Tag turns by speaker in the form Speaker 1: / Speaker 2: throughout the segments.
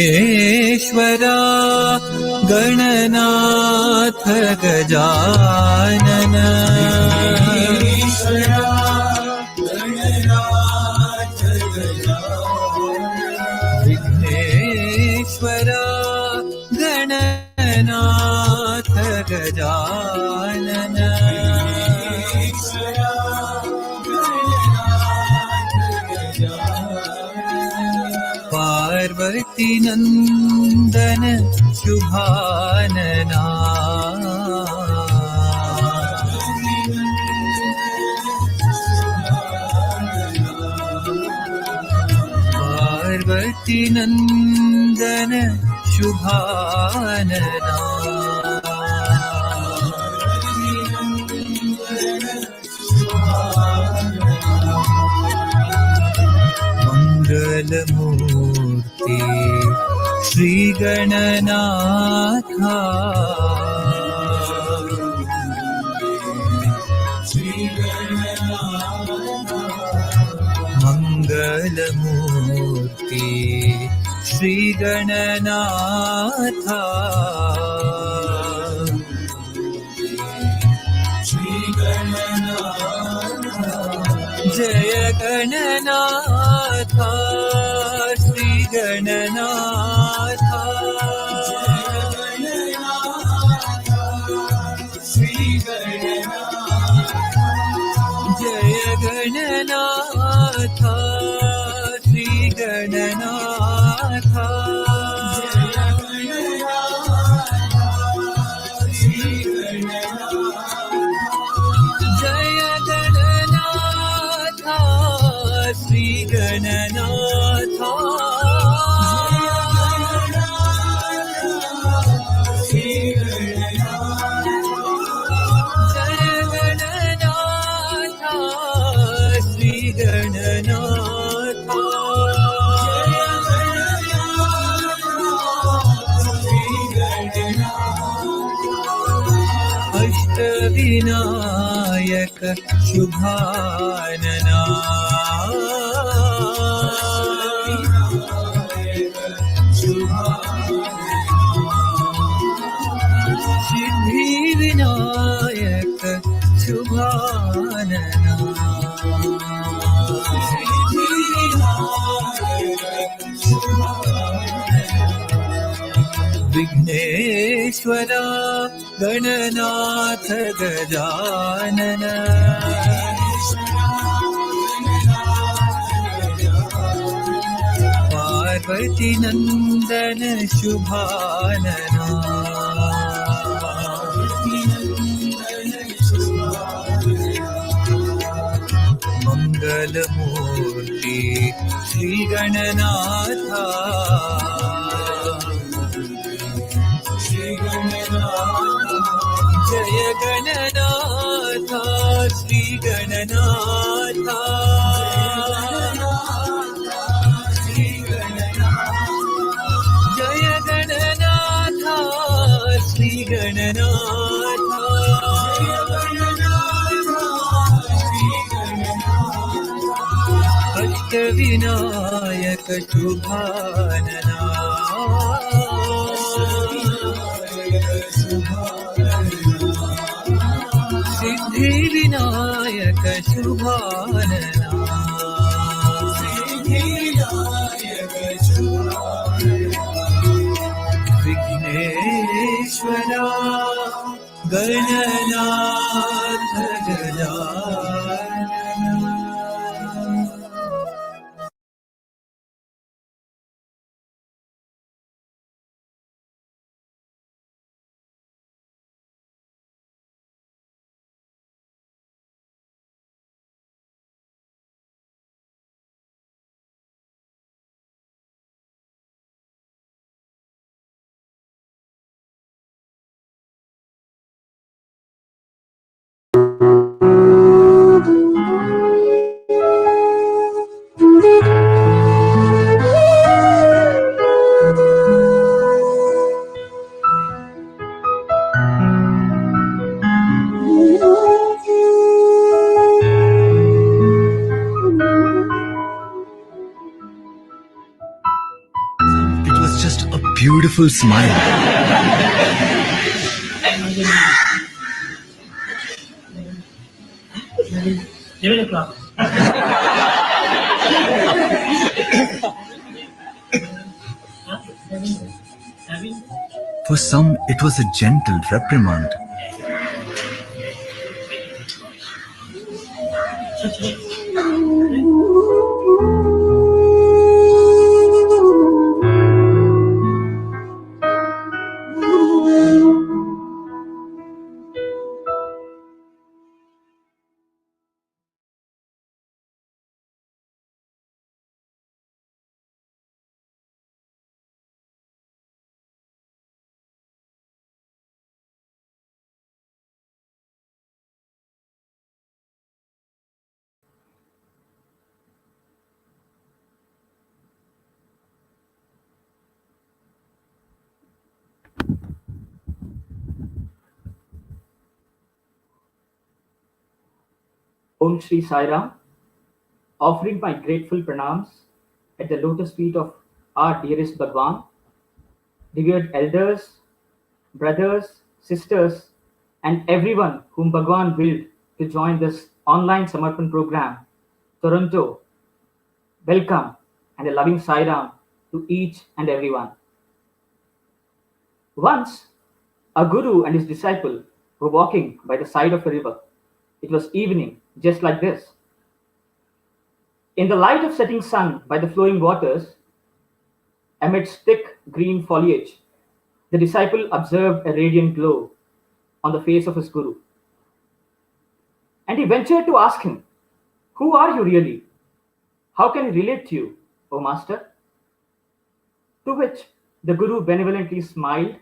Speaker 1: विघ्नेश्वरा गणनाथ गजानन विघ्नेश्वरा गणनाथ गजानन पार्वती नंदन शुभानना पार्वती नंदन शुभानना मंगलमूर्ति श्री गणनाथा मंगलमूर्ति श्री गणनाथा जय गणनाथा श्री गणनाथा जय गणनाथा श्री गणनाथा श्री गणनाथा जय गणनाथा श्री गणनाथा अष्टविनायक शुभानना सिद्धि विनायक शुभानना विघ्नेश्वरा गणनाथ गजानन पार्वती नंदन शुभानना मंगलमूर्ति श्री गणनाथा जय गणनाथा श्री गणनाथा जय Gananatha Shri Gananatha Ashtavinayak शुभानना Siddhi Vinayak शुभानना Vighneshwara Gananath Gajanan
Speaker 2: beautiful smile. For some, it was a gentle reprimand.
Speaker 3: Om Shri Sairam, offering my grateful pranams at the lotus feet of our dearest Bhagawan, revered elders, brothers, sisters, and everyone whom Bhagawan willed to join this online Samarpan program. Toronto, welcome and a loving Sairam to each and everyone. Once, a guru and his disciple were walking by the side of a river. It was evening, just like this. In the light of setting sun by the flowing waters, amidst thick green foliage, the disciple observed a radiant glow on the face of his guru. And he ventured to ask him, "Who are you really? How can I relate to you, O Master?" To which the guru benevolently smiled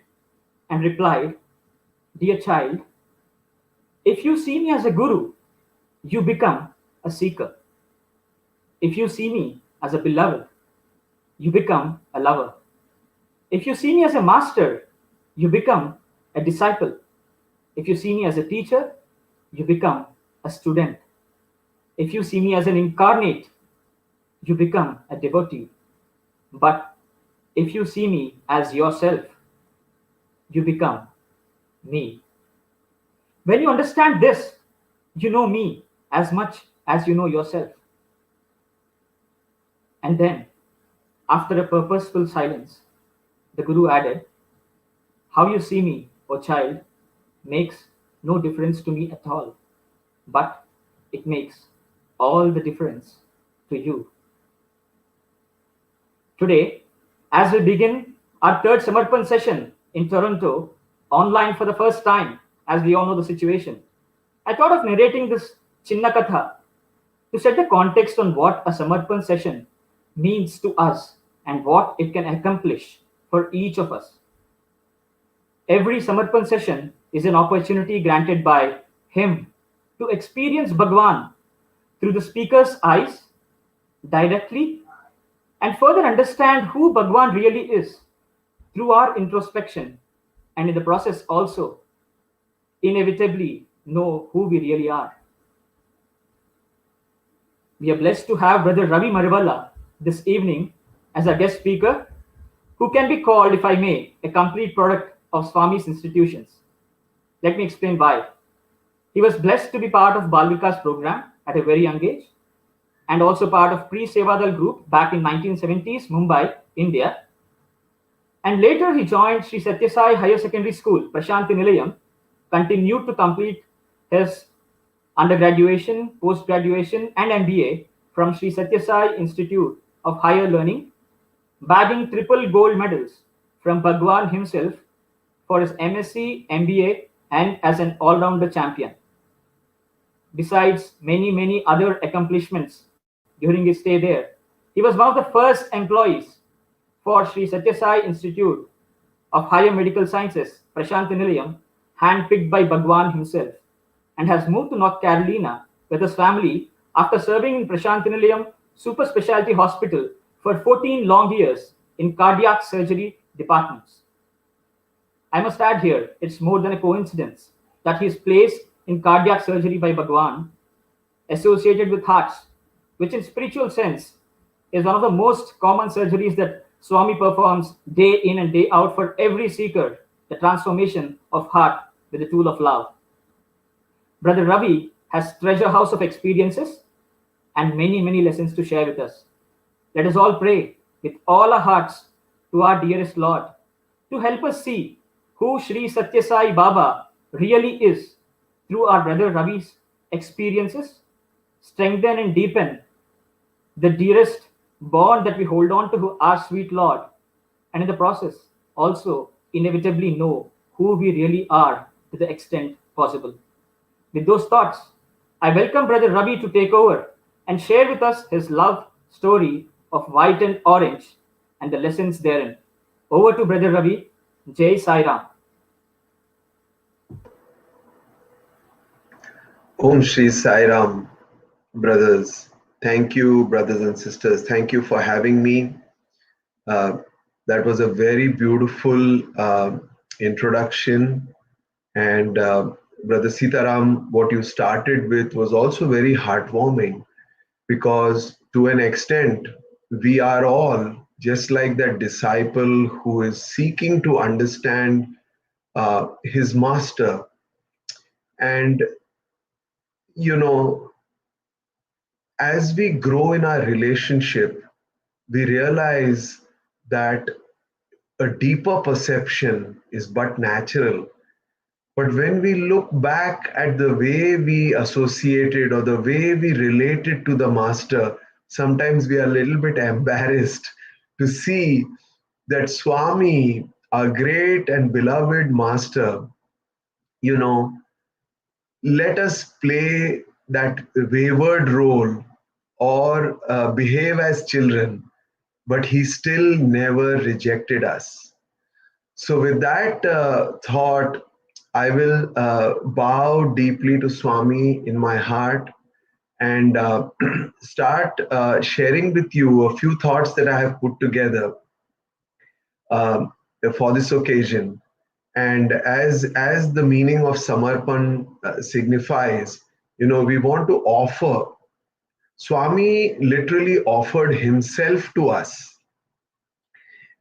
Speaker 3: and replied, "Dear child, if you see me as a guru, you become a seeker. If you see me as a beloved, you become a lover. If you see me as a master, you become a disciple. If you see me as a teacher, you become a student. If you see me as an incarnate, you become a devotee. But if you see me as yourself, you become me. When you understand this, you know me as much as you know yourself." And then, after a purposeful silence, the Guru added, "How you see me, O child, makes no difference to me at all, but it makes all the difference to you." Today, as we begin our third Samarpan session in Toronto, online for the first time, as we all know the situation, I thought of narrating this Chinna Katha to set the context on what a Samarpan session means to us and what it can accomplish for each of us. Every Samarpan session is an opportunity granted by him to experience Bhagawan through the speaker's eyes directly and further understand who Bhagawan really is through our introspection, and in the process also inevitably know who we really are. We are blessed to have Brother Ravi Mariwalla this evening as a guest speaker, who can be called, if I may, a complete product of Swami's institutions. Let me explain why. He was blessed to be part of Vikas program at a very young age, and also part of pre-Seva group back in 1970s, Mumbai, India. And later he joined Sri Sathya Higher Secondary School, Prashanti Nilayam, continued to complete his undergraduation, post-graduation and MBA from Sri Sathya Sai Institute of Higher Learning, bagging triple gold medals from Bhagawan himself for his MSc, MBA and as an all-rounder champion. Besides many other accomplishments during his stay there, he was one of the first employees for Sri Sathya Sai Institute of Higher Medical Sciences, Prashanti Nilayam, handpicked by Bhagawan himself, and has moved to North Carolina with his family after serving in Prashanti Nilayam Super Specialty Hospital for 14 long years in cardiac surgery departments. I must add here, it's more than a coincidence that he is placed in cardiac surgery by Bhagawan, associated with hearts, which in spiritual sense is one of the most common surgeries that Swami performs day in and day out for every seeker the transformation of heart with the tool of love. Brother Ravi has treasure house of experiences and many, many lessons to share with us. Let us all pray with all our hearts to our dearest Lord to help us see who Sri Sathya Sai Baba really is through our brother Ravi's experiences, strengthen and deepen the dearest bond that we hold on to our sweet Lord, and in the process also inevitably know who we really are to the extent possible. With those thoughts, I welcome Brother Ravi to take over and share with us his love story of white and orange and the lessons therein. Over to Brother Ravi. Jai Sairam.
Speaker 4: Om Shri Sairam, brothers. Thank you, brothers and sisters. Thank you for having me. That was a very beautiful introduction. And Brother Sitaram, what you started with was also very heartwarming, because to an extent, we are all just like that disciple who is seeking to understand his master. And, you know, as we grow in our relationship, we realize that a deeper perception is but natural. But when we look back at the way we associated or the way we related to the master, sometimes we are a little bit embarrassed to see that Swami, our great and beloved master, you know, let us play that wayward role or behave as children, but he still never rejected us. So, with that thought, I will bow deeply to Swami in my heart and start sharing with you a few thoughts that I have put together for this occasion. And as the meaning of Samarpan signifies, you know, we want to offer. Swami literally offered himself to us.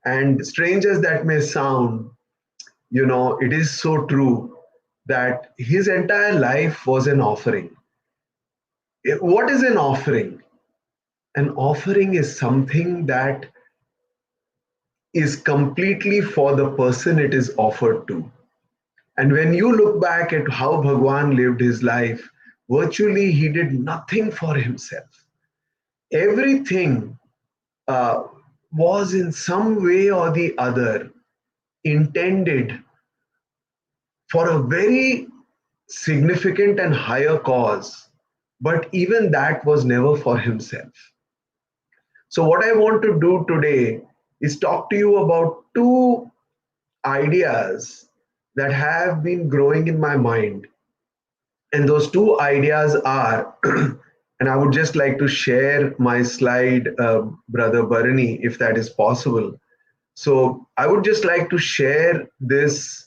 Speaker 4: And strange as that may sound, you know, it is so true that his entire life was an offering. What is an offering? An offering is something that is completely for the person it is offered to. And when you look back at how Bhagawan lived his life, virtually he did nothing for himself. Everything was in some way or the other intended for a very significant and higher cause, but even that was never for himself. So, what I want to do today is talk to you about two ideas that have been growing in my mind. And those two ideas are, and I would just like to share my slide, Brother Bharani, if that is possible. So I would just like to share this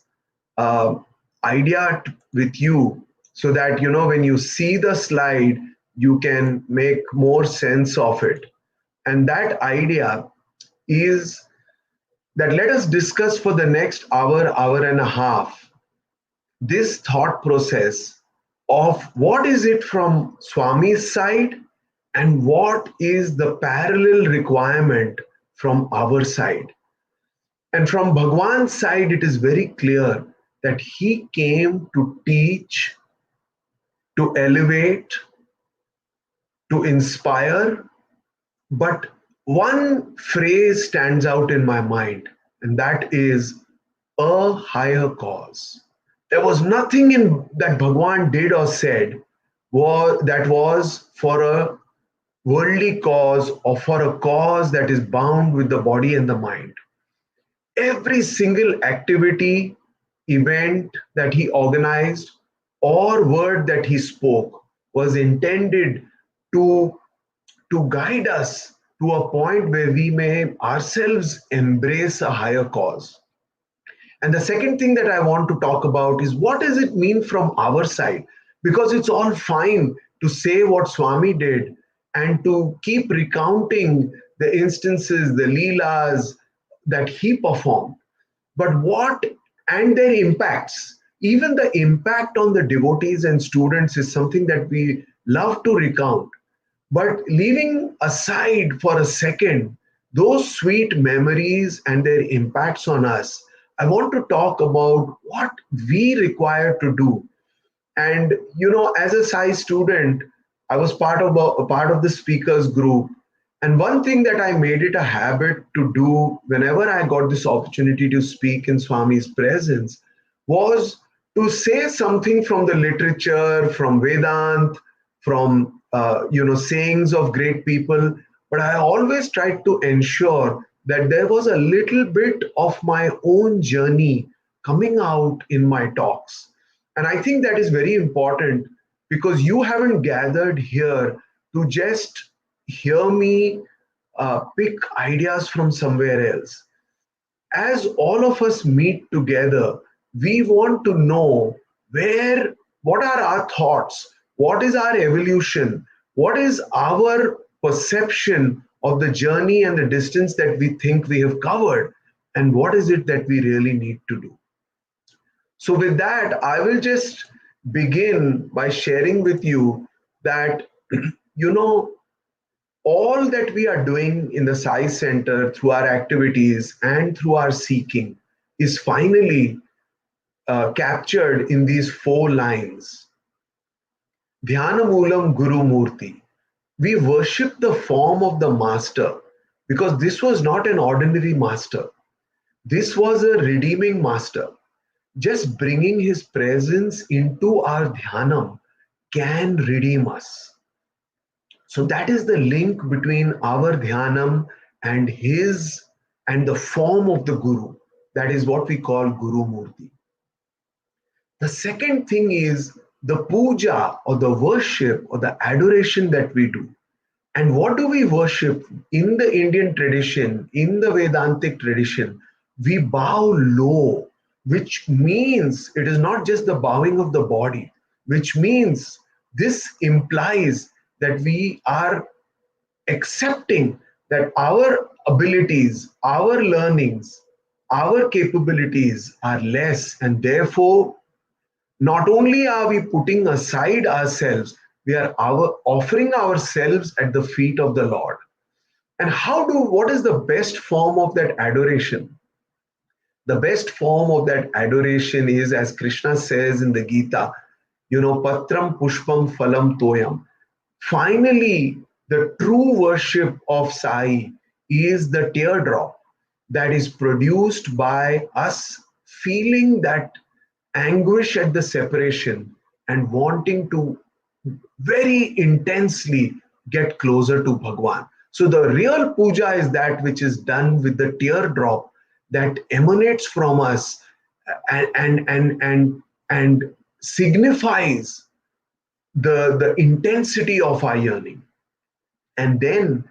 Speaker 4: idea with you so that, you know, when you see the slide, you can make more sense of it. And that idea is that let us discuss for the next hour, hour and a half, this thought process of what is it from Swami's side and what is the parallel requirement from our side. And from Bhagawan's side, it is very clear that he came to teach, to elevate, to inspire. But one phrase stands out in my mind, and that is a higher cause. There was nothing in that Bhagawan did or said that was for a worldly cause or for a cause that is bound with the body and the mind. Every single activity, event that he organized, or word that he spoke was intended to guide us to a point where we may ourselves embrace a higher cause. And the second thing that I want to talk about is what does it mean from our side? Because it's all fine to say what Swami did and to keep recounting the instances, the leelas, that he performed, but what and their impacts. Even the impact on the devotees and students is something that we love to recount. But leaving aside for a second those sweet memories and their impacts on us, I want to talk about what we require to do. And as a Sai student, I was a part of the speakers group. And one thing that I made it a habit to do whenever I got this opportunity to speak in Swami's presence was to say something from the literature, from Vedant, from sayings of great people. But I always tried to ensure that there was a little bit of my own journey coming out in my talks. And I think that is very important because you haven't gathered here to just hear me pick ideas from somewhere else. As all of us meet together, we want to know what are our thoughts, what is our evolution, what is our perception of the journey and the distance that we think we have covered, and what is it that we really need to do. So, with that, I will just begin by sharing with you that, all that we are doing in the Sai Center through our activities and through our seeking is finally captured in these 4 lines. Dhyanamoolam Guru Murti. We worship the form of the master because this was not an ordinary master. This was a redeeming master. Just bringing his presence into our dhyanam can redeem us. So that is the link between our dhyanam and the form of the Guru. That is what we call Guru Murti. The second thing is the puja or the worship or the adoration that we do. And what do we worship? In the Indian tradition, in the Vedantic tradition, we bow low, which means it is not just the bowing of the body, which means this implies that we are accepting that our abilities, our learnings, our capabilities are less, and therefore not only are we putting aside ourselves, we are offering ourselves at the feet of the Lord. And what is the best form of that adoration? The best form of that adoration is, as Krishna says in the Gita, patram pushpam phalam toyam. Finally, the true worship of Sai is the teardrop that is produced by us feeling that anguish at the separation and wanting to very intensely get closer to Bhagawan. So the real puja is that which is done with the teardrop that emanates from us and signifies the intensity of our yearning. And then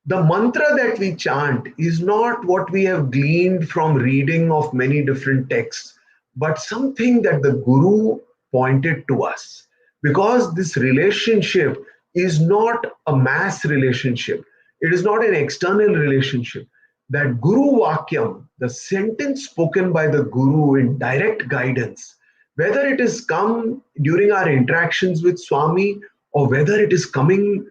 Speaker 4: the mantra that we chant is not what we have gleaned from reading of many different texts, but something that the Guru pointed to us. Because this relationship is not a mass relationship, it is not an external relationship. That Guru Vakyam, the sentence spoken by the Guru in direct guidance, whether it is come during our interactions with Swami or whether it is coming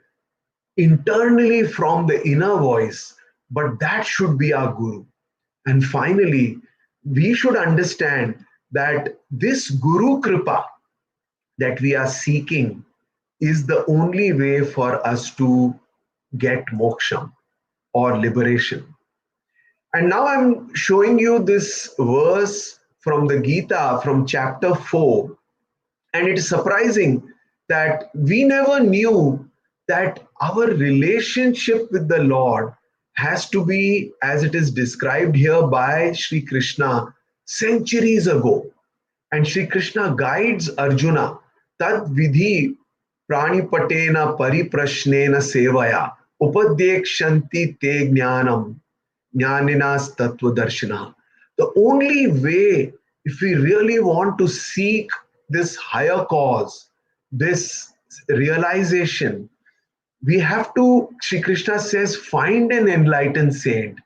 Speaker 4: internally from the inner voice, but that should be our Guru. And finally, we should understand that this Guru Kripa that we are seeking is the only way for us to get moksha or liberation. And now I'm showing you this verse from the Gita from chapter 4. And it is surprising that we never knew that our relationship with the Lord has to be as it is described here by Sri Krishna centuries ago. And Sri Krishna guides Arjuna, tad vidhi pranipatena pariprashnena sevaya upadyekshanti te jnanam jnaninas tattva darshana. The only way, if we really want to seek this higher cause, this realization, we have to, Sri Krishna says, find an enlightened saint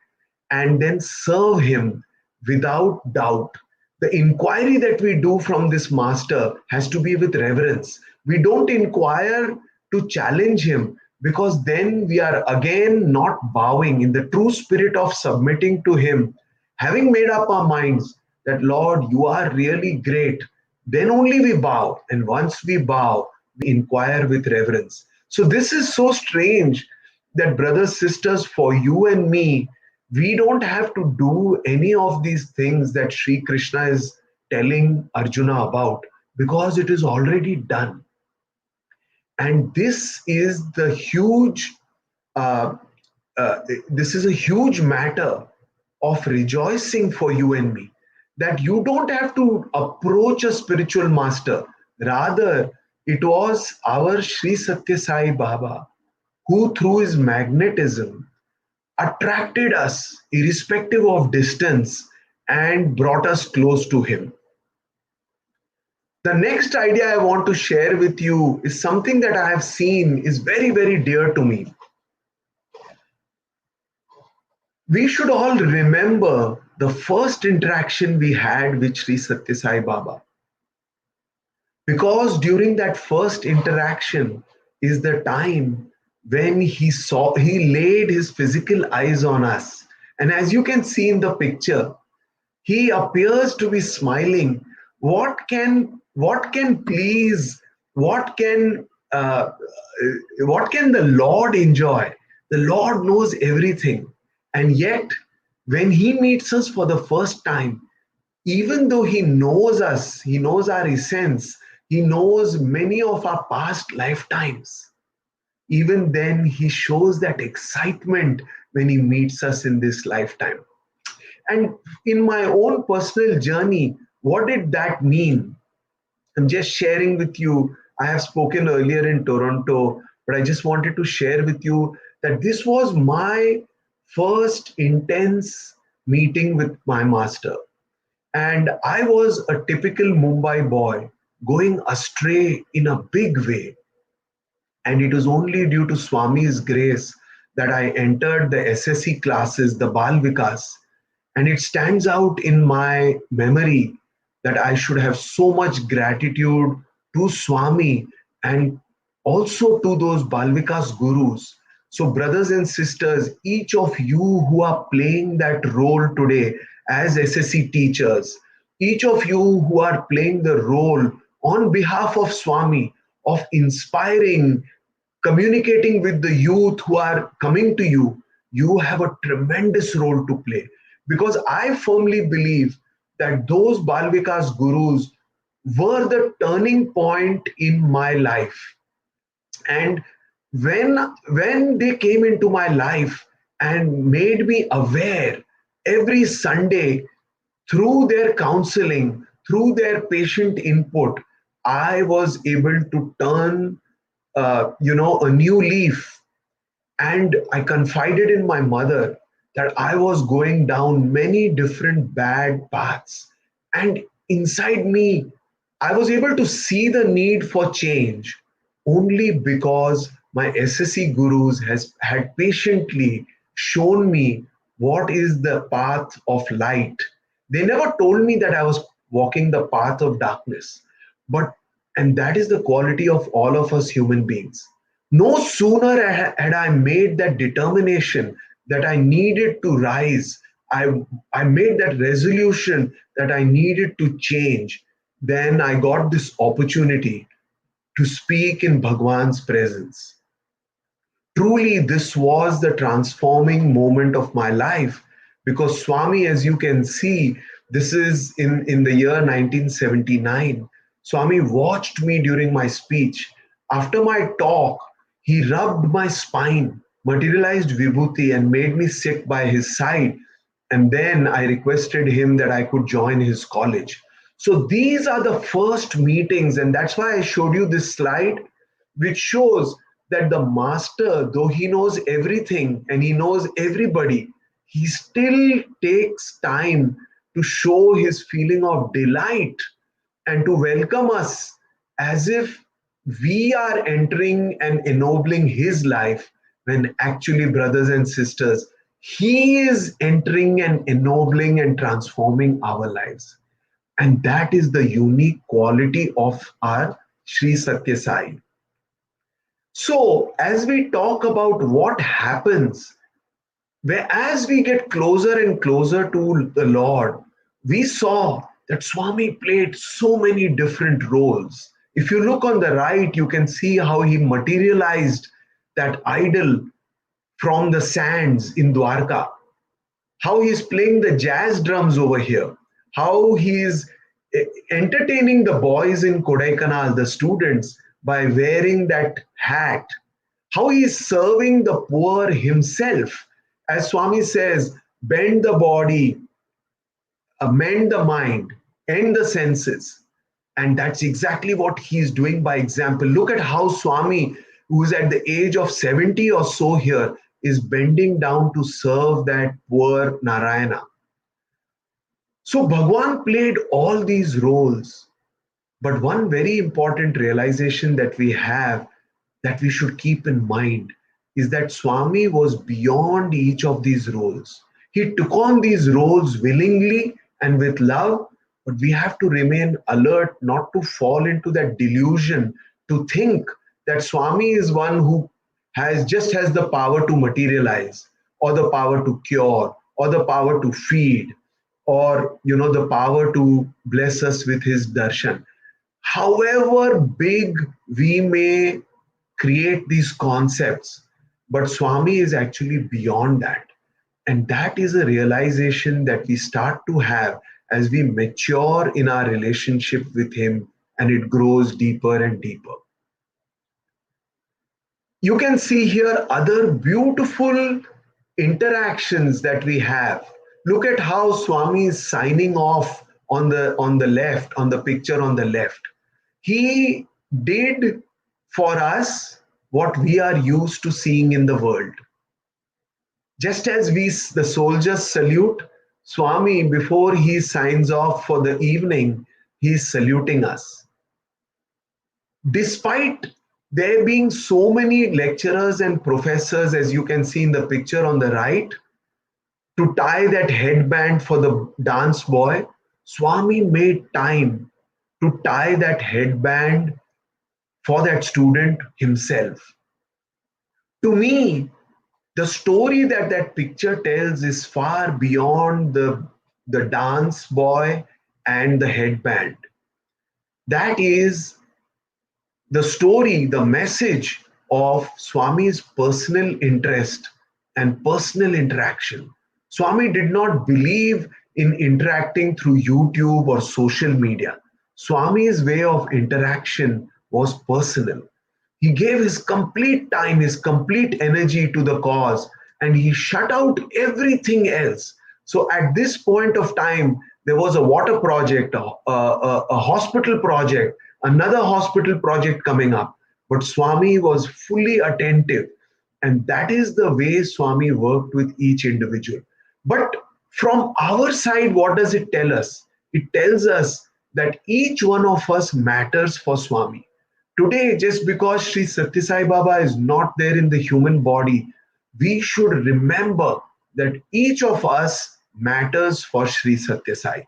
Speaker 4: and then serve him without doubt. The inquiry that we do from this master has to be with reverence. We don't inquire to challenge him, because then we are again not bowing in the true spirit of submitting to him, having made up our minds that, Lord, you are really great. Then only we bow, and once we bow, we inquire with reverence. So this is so strange that, brothers, sisters, for you and me, we don't have to do any of these things that Sri Krishna is telling Arjuna about, because it is already done. And this is the huge, uh, this is a huge matter of rejoicing for you and me, that you don't have to approach a spiritual master. Rather, it was our Sri Sathya Sai Baba who, through his magnetism, attracted us irrespective of distance and brought us close to him. The next idea I want to share with you is something that I have seen is very, very dear to me. We should all remember the first interaction we had with Sri Sathya Sai Baba, because during that first interaction is the time when he laid his physical eyes on us. And as you can see in the picture, he appears to be smiling. What can please, what can the Lord enjoy? The Lord knows everything. And yet, when he meets us for the first time, even though he knows us, he knows our essence, he knows many of our past lifetimes, even then he shows that excitement when he meets us in this lifetime. And in my own personal journey, what did that mean? I'm just sharing with you. I have spoken earlier in Toronto, but I just wanted to share with you that this was my first intense meeting with my master. And I was a typical Mumbai boy going astray in a big way. And it was only due to Swami's grace that I entered the SSC classes, the Bal Vikas. And it stands out in my memory that I should have so much gratitude to Swami and also to those Balvikas gurus. So, brothers and sisters, each of you who are playing that role today as SSC teachers, each of you who are playing the role on behalf of Swami of inspiring, communicating with the youth who are coming to you, you have a tremendous role to play. Because I firmly believe that those Balvikas gurus were the turning point in my life. And when they came into my life and made me aware every Sunday through their counseling, through their patient input, I was able to turn a new leaf. And I confided in my mother that I was going down many different bad paths. And inside me, I was able to see the need for change only because my SSC gurus had patiently shown me what is the path of light. They never told me that I was walking the path of darkness. And that is the quality of all of us human beings. No sooner had I made that determination that I needed to rise, I made that resolution that I needed to change, then I got this opportunity to speak in Bhagawan's presence. Truly, this was the transforming moment of my life, because Swami, as you can see, this is in the year 1979. Swami watched me during my speech. After my talk, he rubbed my spine, materialized Vibhuti, and made me sit by his side. And then I requested him that I could join his college. So these are the first meetings, and that's why I showed you this slide, which shows that the master, though he knows everything and he knows everybody, he still takes time to show his feeling of delight and to welcome us as if we are entering and ennobling his life, when actually, brothers and sisters, He is entering and ennobling and transforming our lives. And that is the unique quality of our Sri Sathya Sai. So, as we talk about what happens, where as we get closer and closer to the Lord, we saw that Swami played so many different roles. If you look on the right, you can see how he materialized that idol from the sands in Dwarka, how he's playing the jazz drums over here, how he's entertaining the boys in Kodaikanal, the students, by wearing that hat, how he is serving the poor himself. As Swami says, bend the body, amend the mind, end the senses. And that's exactly what he's doing by example. Look at how Swami, who's at the age of 70 or so here, is bending down to serve that poor Narayana. So Bhagawan played all these roles. But one very important realization that we have that we should keep in mind is that Swami was beyond each of these roles. He took on these roles willingly and with love, but we have to remain alert not to fall into that delusion to think that Swami is one who has the power to materialize, or the power to cure, or the power to feed, or the power to bless us with his darshan. However big we may create these concepts, but Swami is actually beyond that. And that is a realization that we start to have as we mature in our relationship with him, and it grows deeper and deeper. You can see here other beautiful interactions that we have. Look at how Swami is signing off on the left, on the picture on the left. He did for us what we are used to seeing in the world. Just as the soldiers salute, Swami, before he signs off for the evening, he is saluting us. Despite there being so many lecturers and professors, as you can see in the picture on the right, to tie that headband for the dance boy, Swami made time to tie that headband for that student himself. To me, the story that that picture tells is far beyond the dance boy and the headband. That is the story, the message of Swami's personal interest and personal interaction. Swami did not believe in interacting through YouTube or social media. Swami's way of interaction was personal. He gave his complete time, his complete energy to the cause, and he shut out everything else. So at this point of time, there was a water project, a hospital project, another hospital project coming up. But Swami was fully attentive. And that is the way Swami worked with each individual. But from our side, what does it tell us? It tells us that each one of us matters for Swami. Today, just because Sri Sathya Sai Baba is not there in the human body, we should remember that each of us matters for Sri Sathya Sai.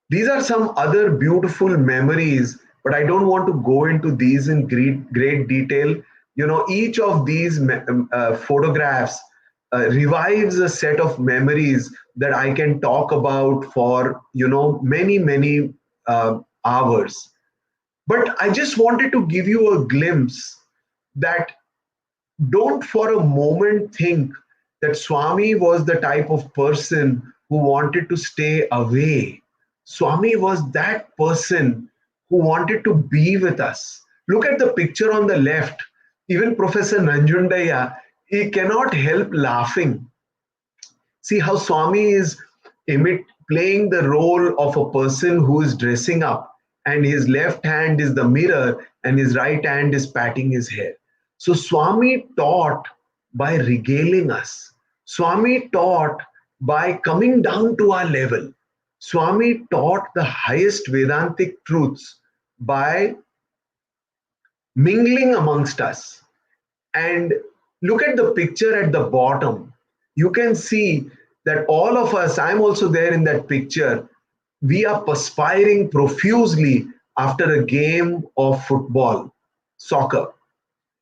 Speaker 4: These are some other beautiful memories, but I don't want to go into these in great detail. Each of these photographs revives a set of memories that I can talk about for many hours. But I just wanted to give you a glimpse that don't for a moment think that Swami was the type of person who wanted to stay away. Swami was that person who wanted to be with us. Look at the picture on the left. Even Professor Nanjundaya, he cannot help laughing. See how Swami is playing the role of a person who is dressing up, and his left hand is the mirror and his right hand is patting his hair. So Swami taught by regaling us. Swami taught by coming down to our level. Swami taught the highest Vedantic truths by mingling amongst us. And Look at the picture at the bottom. You can see that all of us, I'm also there in that picture, we are perspiring profusely after a game of football, soccer.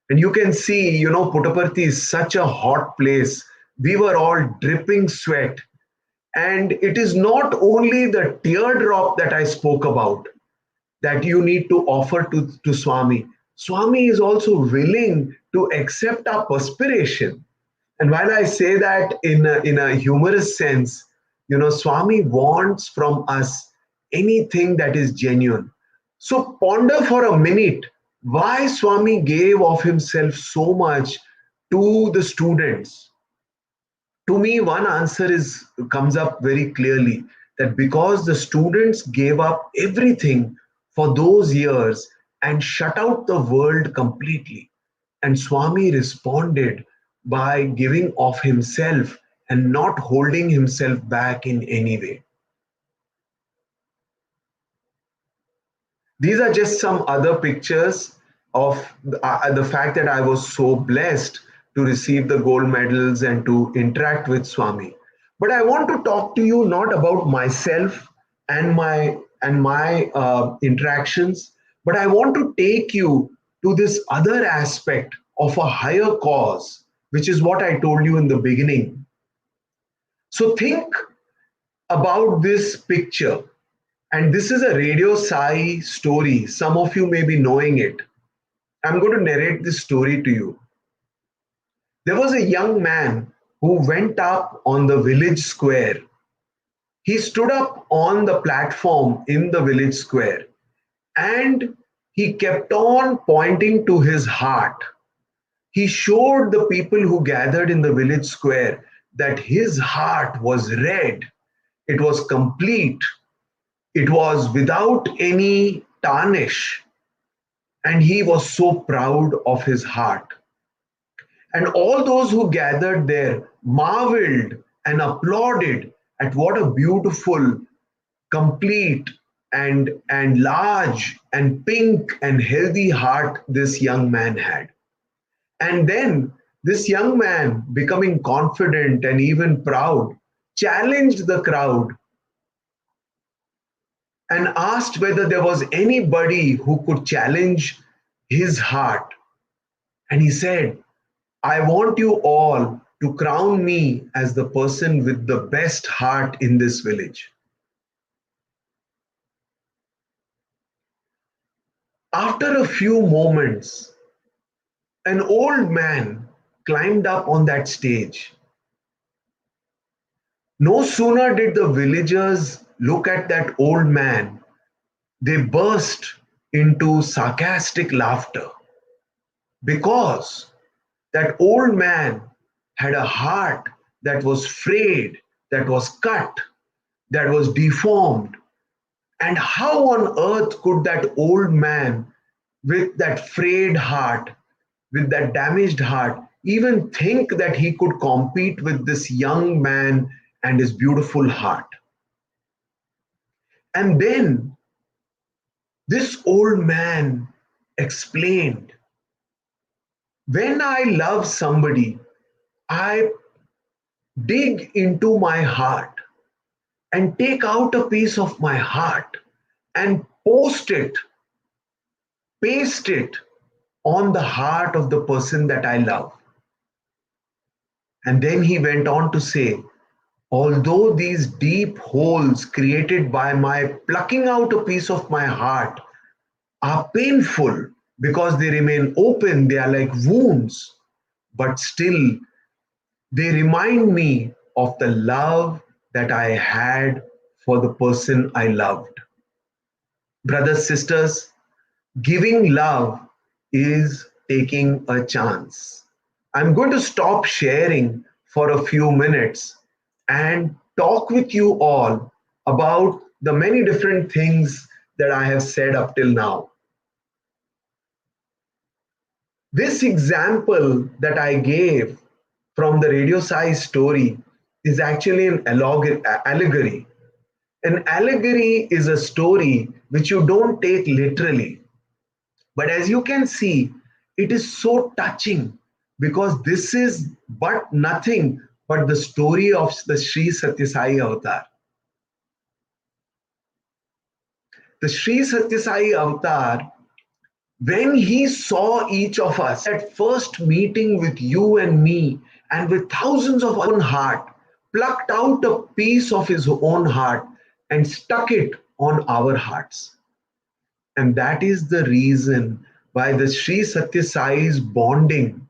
Speaker 4: And you can see, Puttaparthi is such a hot place. We were all dripping sweat. And it is not only the teardrop that I spoke about that you need to offer to Swami. Swami is also willing to accept our perspiration. And while I say that in a humorous sense, Swami wants from us anything that is genuine. So ponder for a minute why Swami gave of himself so much to the students. To me, one answer comes up very clearly, that because the students gave up everything for those years and shut out the world completely. And Swami responded by giving of himself and not holding himself back in any way. These are just some other pictures of the fact that I was so blessed to receive the gold medals and to interact with Swami. But I want to talk to you not about myself and my interactions, but I want to take you to this other aspect of a higher cause, which is what I told you in the beginning. So think about this picture. And this is a Radio Sai story. Some of you may be knowing it. I'm going to narrate this story to you. There was a young man who went up on the village square. He stood up on the platform in the village square and he kept on pointing to his heart. He showed the people who gathered in the village square that his heart was red. It was complete. It was without any tarnish. And he was so proud of his heart. And all those who gathered there marveled and applauded at what a beautiful, complete, and large and pink and healthy heart this young man had. And then this young man, becoming confident and even proud, challenged the crowd and asked whether there was anybody who could challenge his heart. And he said, I want you all to crown me as the person with the best heart in this village. After a few moments, an old man climbed up on that stage. No sooner did the villagers look at that old man, they burst into sarcastic laughter because that old man had a heart that was frayed, that was cut, that was deformed. And how on earth could that old man with that frayed heart, with that damaged heart, even think that he could compete with this young man and his beautiful heart? And then this old man explained, when I love somebody, I dig into my heart and take out a piece of my heart and paste it on the heart of the person that I love. And then he went on to say, although these deep holes created by my plucking out a piece of my heart are painful because they remain open, they are like wounds, but still they remind me of the love that I had for the person I loved. Brothers, sisters, giving love is taking a chance. I'm going to stop sharing for a few minutes and talk with you all about the many different things that I have said up till now. This example that I gave from the Radio Sai story is actually an allegory. An allegory is a story which you don't take literally. But as you can see, it is so touching because this is but nothing but the story of the Sri Satya Sai avatar. The Sri Satya Sai avatar, when he saw each of us at first meeting with you and me, and with thousands of own heart, plucked out a piece of his own heart and stuck it on our hearts. And that is the reason why the Sri Satya Sai's bonding,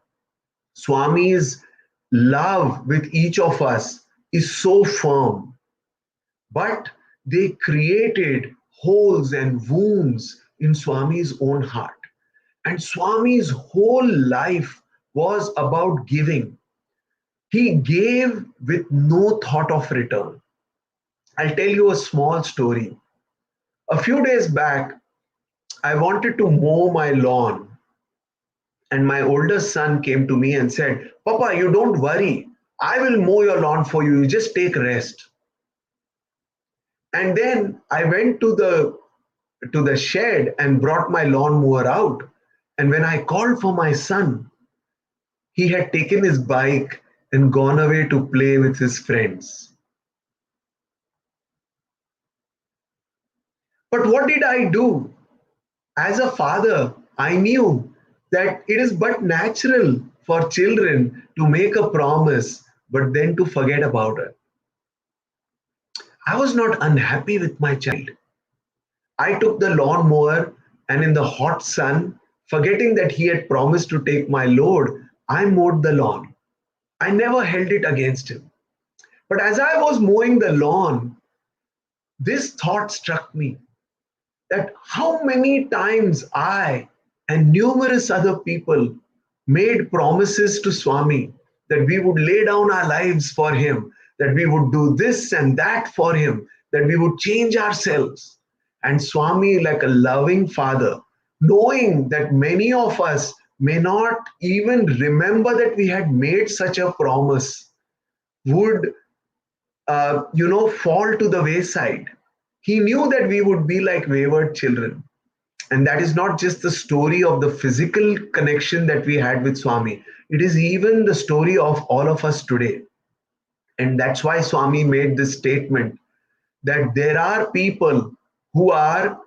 Speaker 4: Swami's love with each of us is so firm. But they created holes and wounds in Swami's own heart. And Swami's whole life was about giving. He gave with no thought of return. I'll tell you a small story. A few days back, I wanted to mow my lawn, and my oldest son came to me and said, Papa, you don't worry. I will mow your lawn for you. You just take rest. And then I went to the shed and brought my lawnmower out. And when I called for my son, he had taken his bike and gone away to play with his friends. But what did I do? As a father, I knew that it is but natural for children to make a promise, but then to forget about it. I was not unhappy with my child. I took the lawnmower, and in the hot sun, forgetting that he had promised to take my load, I mowed the lawn. I never held it against him. But as I was mowing the lawn, this thought struck me that how many times I and numerous other people made promises to Swami that we would lay down our lives for him, that we would do this and that for him, that we would change ourselves. And Swami, like a loving father, knowing that many of us may not even remember that we had made such a promise, would fall to the wayside. He knew that we would be like wayward children. And that is not just the story of the physical connection that we had with Swami. It is even the story of all of us today. And that's why Swami made this statement that there are people who are,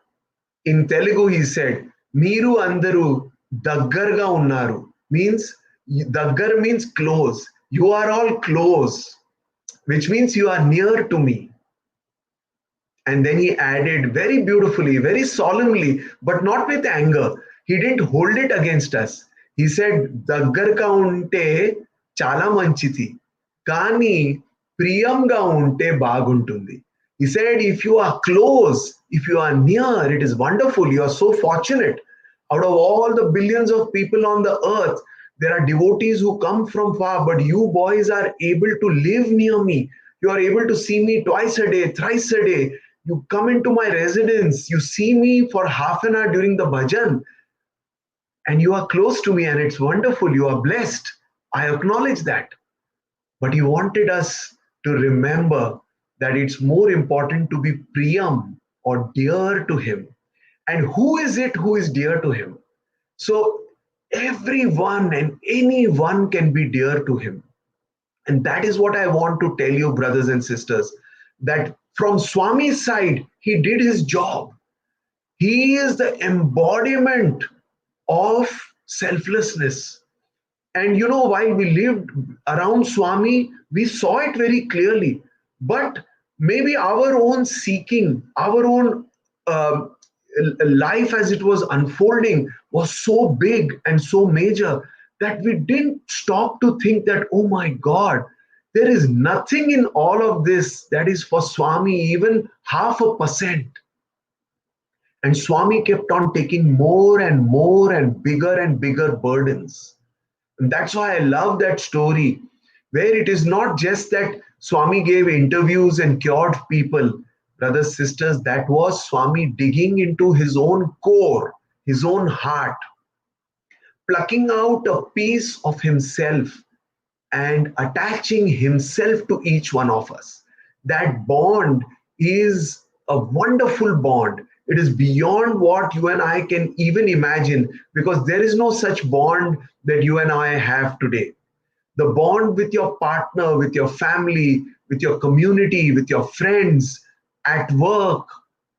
Speaker 4: in Telugu he said, Miru andaru daggarga unnaru. Means, daggar means close. You are all close, which means you are near to me. And then he added very beautifully, very solemnly, but not with anger. He didn't hold it against us. He said, Daggarga unte chala manchiti, kani priyamga unte baguntundi. He said, if you are close, if you are near, it is wonderful. You are so fortunate. Out of all the billions of people on the earth, there are devotees who come from far, but you boys are able to live near me. You are able to see me twice a day, thrice a day. You come into my residence, you see me for half an hour during the bhajan, and you are close to me, and it's wonderful. You are blessed. I acknowledge that. But he wanted us to remember that it's more important to be priyam or dear to him. And who is it who is dear to him? So everyone and anyone can be dear to him. And that is what I want to tell you, brothers and sisters, that from Swami's side, he did his job. He is the embodiment of selflessness. And while we lived around Swami, we saw it very clearly. But maybe our own seeking, our own life as it was unfolding was so big and so major that we didn't stop to think that, oh my God, there is nothing in all of this that is for Swami, even 0.5%. And Swami kept on taking more and more and bigger burdens. And that's why I love that story, where it is not just that Swami gave interviews and cured people. Brothers, sisters, that was Swami digging into his own core, his own heart, plucking out a piece of himself and attaching himself to each one of us. That bond is a wonderful bond. It is beyond what you and I can even imagine, because there is no such bond that you and I have today. The bond with your partner, with your family, with your community, with your friends, at work,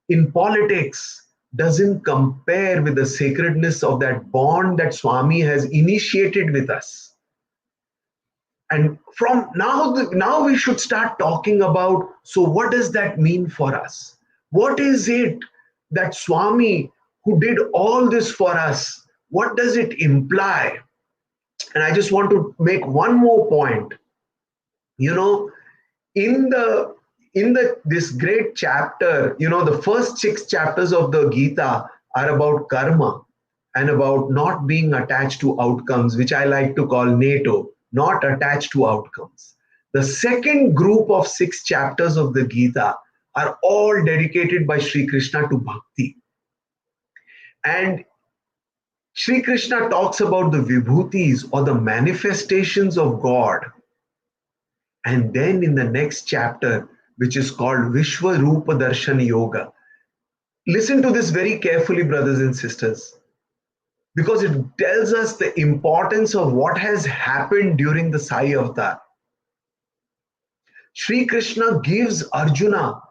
Speaker 4: in politics, doesn't compare with the sacredness of that bond that Swami has initiated with us. And from now we should start talking about, so what does that mean for us? What is it that Swami, who did all this for us, what does it imply? And I just want to make one more point. You know, in the this great chapter, the first 6 chapters of the Gita are about karma and about not being attached to outcomes, which I like to call NATO, not attached to outcomes. The second group of 6 chapters of the Gita are all dedicated by Sri Krishna to bhakti. And Sri Krishna talks about the vibhutis, or the manifestations of God. And then in the next chapter, which is called Vishwarupa Darshan Yoga, listen to this very carefully, brothers and sisters, because it tells us the importance of what has happened during the Sai Avatar. Sri Krishna gives Arjuna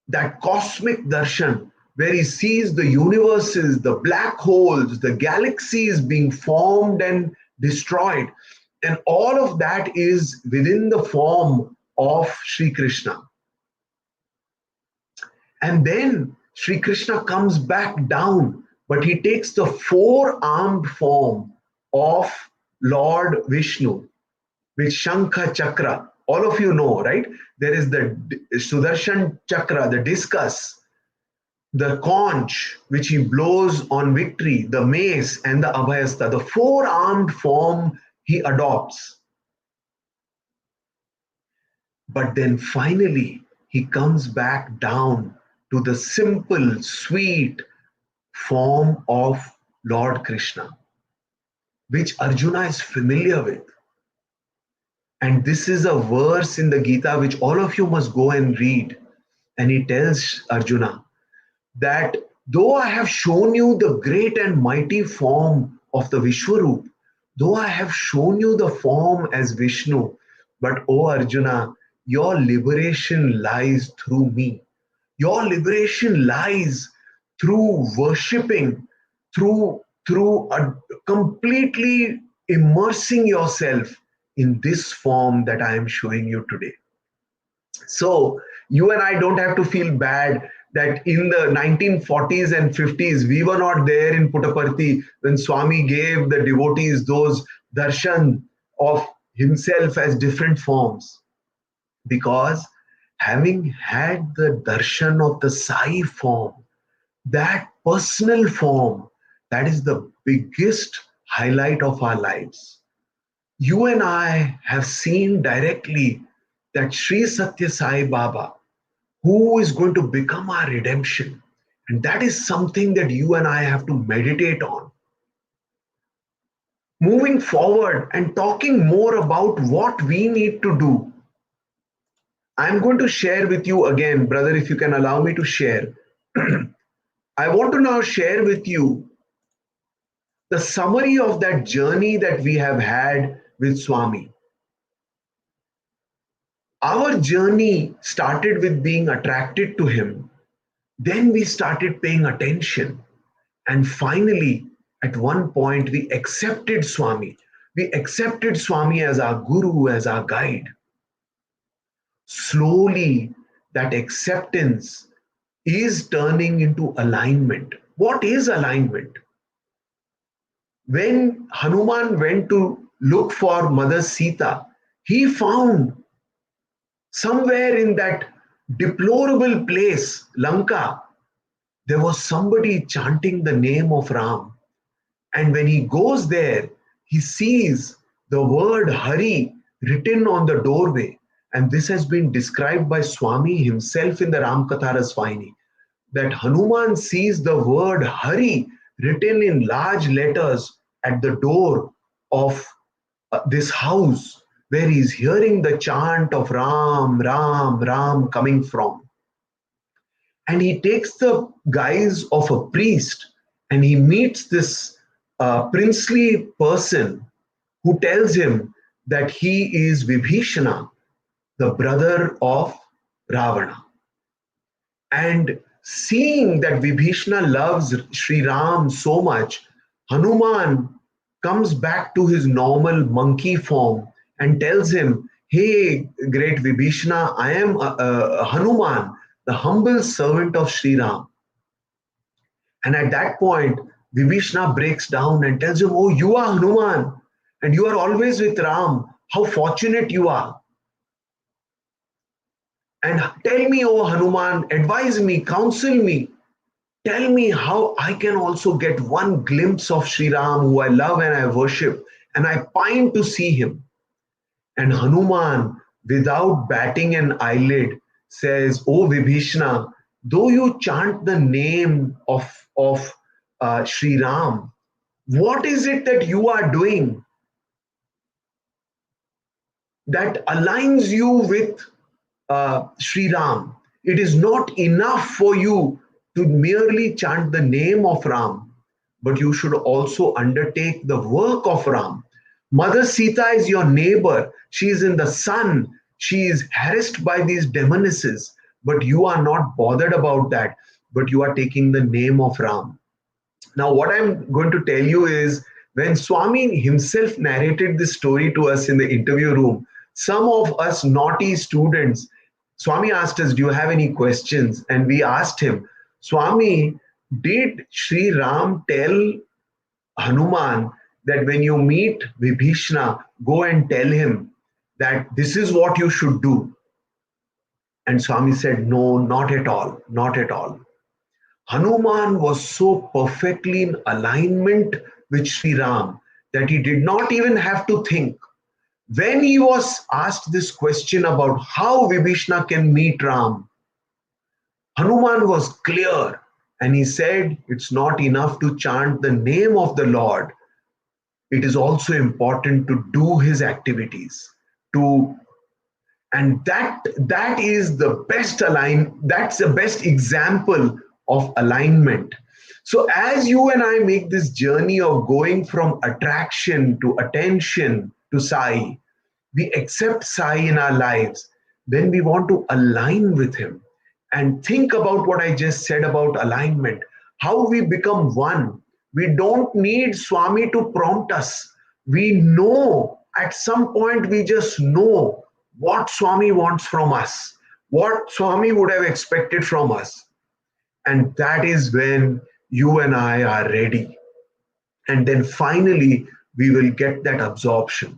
Speaker 4: that cosmic darshan, where he sees the universes, the black holes, the galaxies being formed and destroyed. And all of that is within the form of Sri Krishna. And then Sri Krishna comes back down, but he takes the 4-armed form of Lord Vishnu with Shankha Chakra. All of you know, right? There is the Sudarshan Chakra, the discus, the conch, which he blows on victory, the mace, and the Abhayasta. The 4-armed form he adopts. But then finally, he comes back down to the simple, sweet form of Lord Krishna, which Arjuna is familiar with. And this is a verse in the Gita which all of you must go and read. And he tells Arjuna that though I have shown you the great and mighty form of the Vishwarup, though I have shown you the form as Vishnu, but O Arjuna, your liberation lies through me. Your liberation lies through worshipping, through completely immersing yourself in this form that I am showing you today. So you and I don't have to feel bad that in the 1940s and 50s, we were not there in Puttaparthi when Swami gave the devotees those darshan of himself as different forms. Because having had the darshan of the Sai form, that personal form, that is the biggest highlight of our lives. You and I have seen directly that Sri Sathya Sai Baba, who is going to become our redemption. And that is something that you and I have to meditate on. Moving forward and talking more about what we need to do, I'm going to share with you again, brother, if you can allow me to share. I want to now share with you the summary of that journey that we have had with Swami. Our journey started with being attracted to him. Then we started paying attention. And finally, at one point, we accepted Swami. We accepted Swami as our guru, as our guide. Slowly, that acceptance is turning into alignment. What is alignment? When Hanuman went to look for Mother Sita, he found somewhere in that deplorable place, Lanka, there was somebody chanting the name of Ram. And when he goes there, he sees the word Hari written on the doorway. And this has been described by Swami himself in the Ramkatha Rasvaini, that Hanuman sees the word Hari written in large letters at the door of this house, where he's hearing the chant of Ram, Ram, Ram coming from. and he takes the guise of a priest, and he meets this princely person who tells him that he is Vibhishana, the brother of Ravana. And seeing that Vibhishana loves Sri Ram so much, Hanuman comes back to his normal monkey form and tells him, "Hey, great Vibhishana, I am Hanuman, the humble servant of Sri Ram." And at that point, Vibhishana breaks down and tells him, "Oh, you are Hanuman, and you are always with Ram. How fortunate you are. And tell me, O Hanuman, advise me, counsel me. Tell me how I can also get one glimpse of Sri Ram, who I love and I worship, and I pine to see him." And Hanuman, without batting an eyelid, says, "O Vibhishana, though you chant the name of Sri Ram, what is it that you are doing that aligns you with Sri Ram? It is not enough for you to merely chant the name of Ram, but you should also undertake the work of Ram. Mother Sita is your neighbor. She is in the sun. She is harassed by these demonesses, but you are not bothered about that, but you are taking the name of Ram." Now, what I'm going to tell you is, when Swami himself narrated this story to us in the interview room, some of us naughty students, Swami asked us, "Do you have any questions?" And we asked him, "Swami, did Sri Ram tell Hanuman that when you meet Vibhishana, go and tell him that this is what you should do?" And Swami said, "No, not at all, not at all." Hanuman was so perfectly in alignment with Sri Ram that he did not even have to think. When he was asked this question about how Vibhishana can meet Ram, Hanuman was clear, and he said, "It's not enough to chant the name of the Lord. It is also important to do his activities, to and that is the best that's the best example of alignment." So as you and I make this journey of going from attraction to attention to Sai, we accept Sai in our lives, then we want to align with him. And think about what I just said about alignment, how we become one. We don't need Swami to prompt us. We know, at some point we just know what Swami wants from us, what Swami would have expected from us. And that is when you and I are ready. And then finally, we will get that absorption.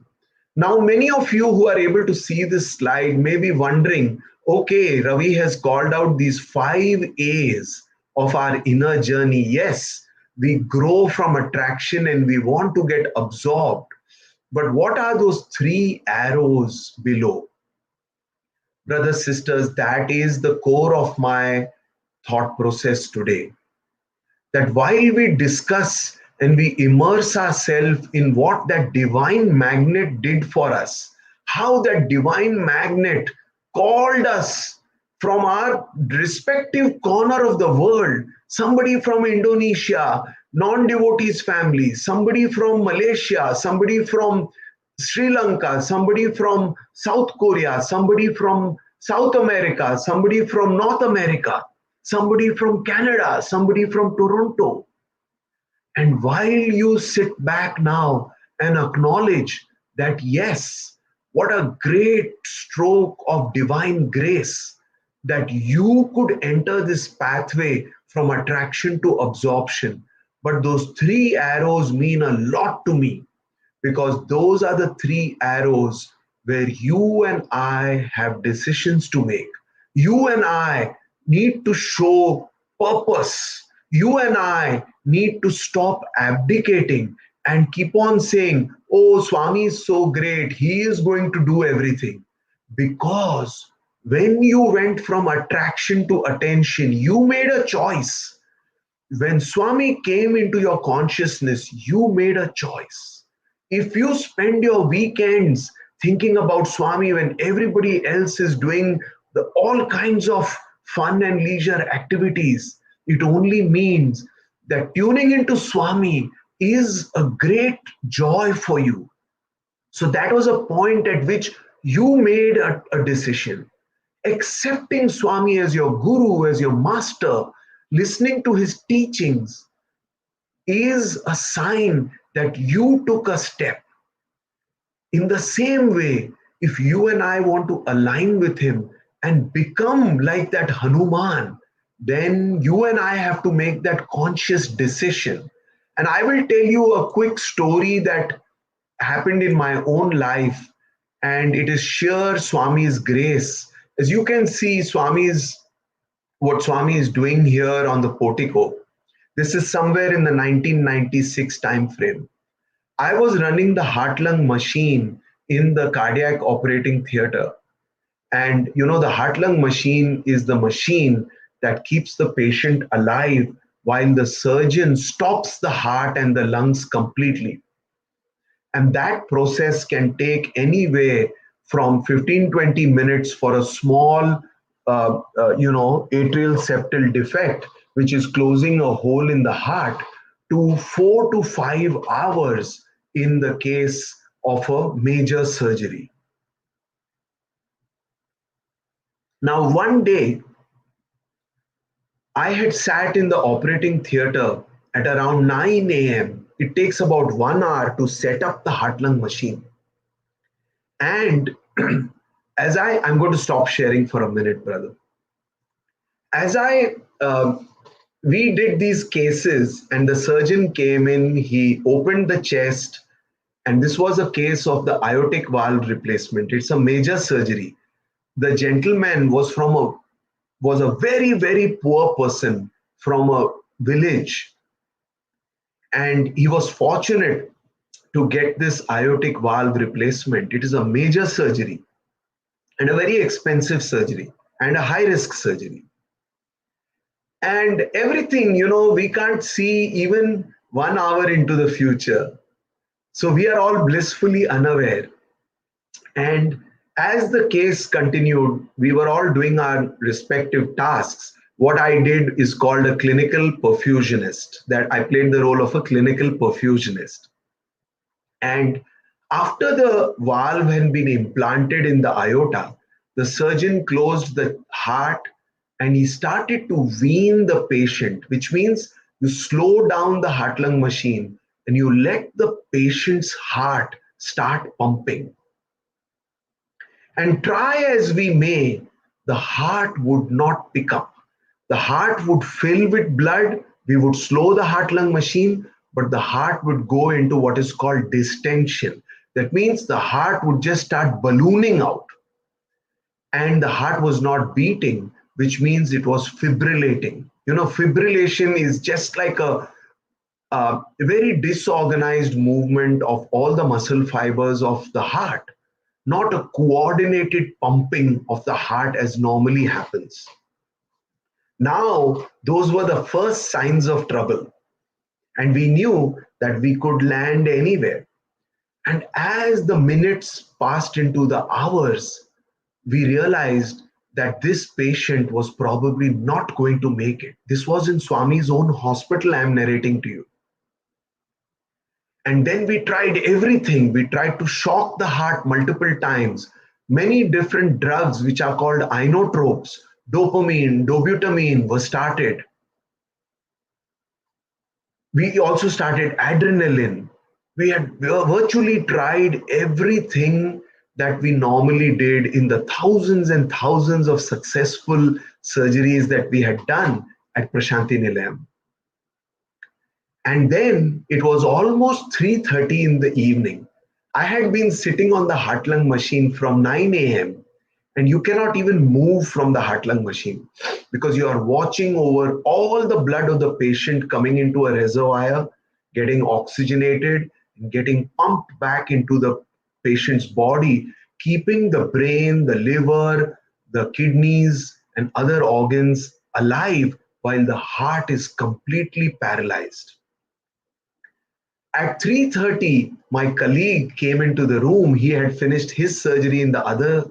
Speaker 4: Now, many of you who are able to see this slide may be wondering, okay, Ravi has called out these 5 A's of our inner journey. Yes, we grow from attraction and we want to get absorbed. But what are those 3 arrows below? Brothers, sisters, that is the core of my thought process today. That while we discuss and we immerse ourselves in what that divine magnet did for us, how that divine magnet called us from our respective corner of the world, somebody from Indonesia, non-devotees family, somebody from Malaysia, somebody from Sri Lanka, somebody from South Korea, somebody from South America, somebody from North America, somebody from Canada, somebody from Toronto. And while you sit back now and acknowledge that, yes, what a great stroke of divine grace that you could enter this pathway from attraction to absorption. But those 3 arrows mean a lot to me, because those are the 3 arrows where you and I have decisions to make. You and I need to show purpose. You and I need to stop abdicating and keep on saying, "Oh, Swami is so great, he is going to do everything." Because when you went from attraction to attention, you made a choice. When Swami came into your consciousness, you made a choice. If you spend your weekends thinking about Swami when everybody else is doing all kinds of fun and leisure activities. It only means that tuning into Swami is a great joy for you. So that was a point at which you made a decision. Accepting Swami as your guru, as your master, listening to his teachings is a sign that you took a step. In the same way, if you and I want to align with him and become like that Hanuman, then you and I have to make that conscious decision. And I will tell you a quick story that happened in my own life, and it is sheer Swami's grace. As you can see, what Swami is doing here on the portico. This is somewhere in the 1996 time frame. I was running the heart lung machine in the cardiac operating theater. And you know, the heart lung machine is the machine that keeps the patient alive while the surgeon stops the heart and the lungs completely. And that process can take anywhere from 15-20 minutes for a small, atrial septal defect, which is closing a hole in the heart, to 4 to 5 hours in the case of a major surgery. Now, one day, I had sat in the operating theater at around 9 a.m. It takes about 1 hour to set up the heart lung machine. And I'm going to stop sharing for a minute, brother. We did these cases, and the surgeon came in, he opened the chest, and this was a case of the aortic valve replacement. It's a major surgery. The gentleman was a very, very poor person from a village, and he was fortunate to get this aortic valve replacement. It is a major surgery and a very expensive surgery and a high risk surgery. And everything, we can't see even 1 hour into the future. So we are all blissfully unaware. And as the case continued, we were all doing our respective tasks. What I did is called a clinical perfusionist, that I played the role of a clinical perfusionist. And after the valve had been implanted in the aorta, the surgeon closed the heart and he started to wean the patient, which means you slow down the heart lung machine and you let the patient's heart start pumping. And try as we may, the heart would not pick up. The heart would fill with blood. We would slow the heart lung machine, but the heart would go into what is called distension. That means the heart would just start ballooning out. And the heart was not beating, which means it was fibrillating. Fibrillation is just like a very disorganized movement of all the muscle fibers of the heart, not a coordinated pumping of the heart as normally happens. Now, those were the first signs of trouble. And we knew that we could land anywhere. And as the minutes passed into the hours, we realized that this patient was probably not going to make it. This was in Swami's own hospital, I'm narrating to you. And then we tried everything. We tried to shock the heart multiple times. Many different drugs, which are called inotropes, dopamine, dobutamine, were started. We also started adrenaline. We had virtually tried everything that we normally did in the thousands and thousands of successful surgeries that we had done at Prashanti Nilayam. And then it was almost 3:30 in the evening. I had been sitting on the heart lung machine from 9 a.m. and you cannot even move from the heart lung machine because you are watching over all the blood of the patient coming into a reservoir, getting oxygenated, and getting pumped back into the patient's body, keeping the brain, the liver, the kidneys, and other organs alive while the heart is completely paralyzed. At 3:30, my colleague came into the room. He had finished his surgery in the other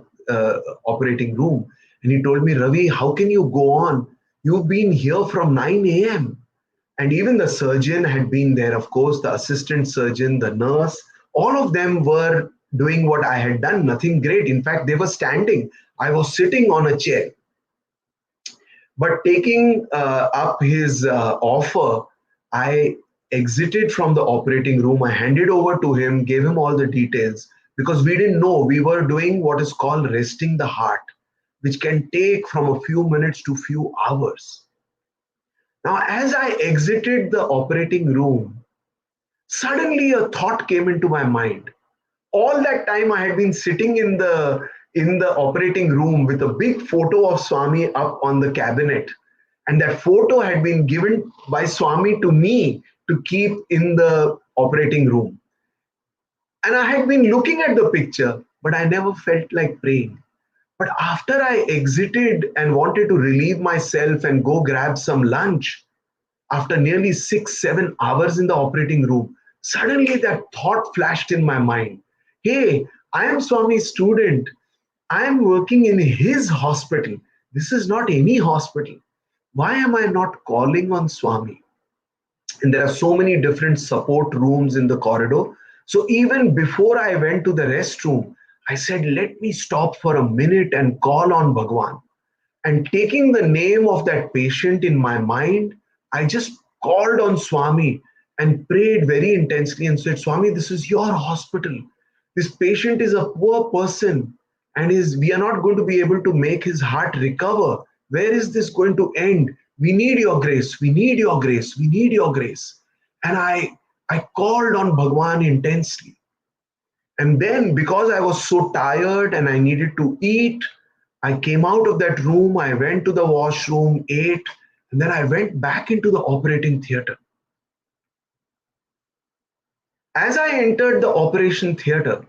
Speaker 4: operating room. And he told me, Ravi, how can you go on? You've been here from 9 a.m. And even the surgeon had been there, of course, the assistant surgeon, the nurse, all of them were doing what I had done, nothing great. In fact, they were standing. I was sitting on a chair. But taking up his offer, I exited from the operating room. I handed over to him, gave him all the details because we didn't know. We were doing what is called resting the heart, which can take from a few minutes to few hours. Now, as I exited the operating room, suddenly a thought came into my mind. All that time I had been sitting in the operating room with a big photo of Swami up on the cabinet. And that photo had been given by Swami to me to keep in the operating room. And I had been looking at the picture, but I never felt like praying. But after I exited and wanted to relieve myself and go grab some lunch, after nearly 6-7 hours in the operating room, suddenly that thought flashed in my mind. Hey, I am Swami's student. I am working in his hospital. This is not any hospital. Why am I not calling on Swami? And there are so many different support rooms in the corridor. So even before I went to the restroom, I said, let me stop for a minute and call on Bhagawan. And taking the name of that patient in my mind, I just called on Swami and prayed very intensely and said, Swami, this is your hospital. This patient is a poor person and we are not going to be able to make his heart recover. Where is this going to end? We need your grace. We need your grace. We need your grace. And I called on Bhagawan intensely. And then because I was so tired and I needed to eat, I came out of that room. I went to the washroom, ate, and then I went back into the operating theater. As I entered the operation theater,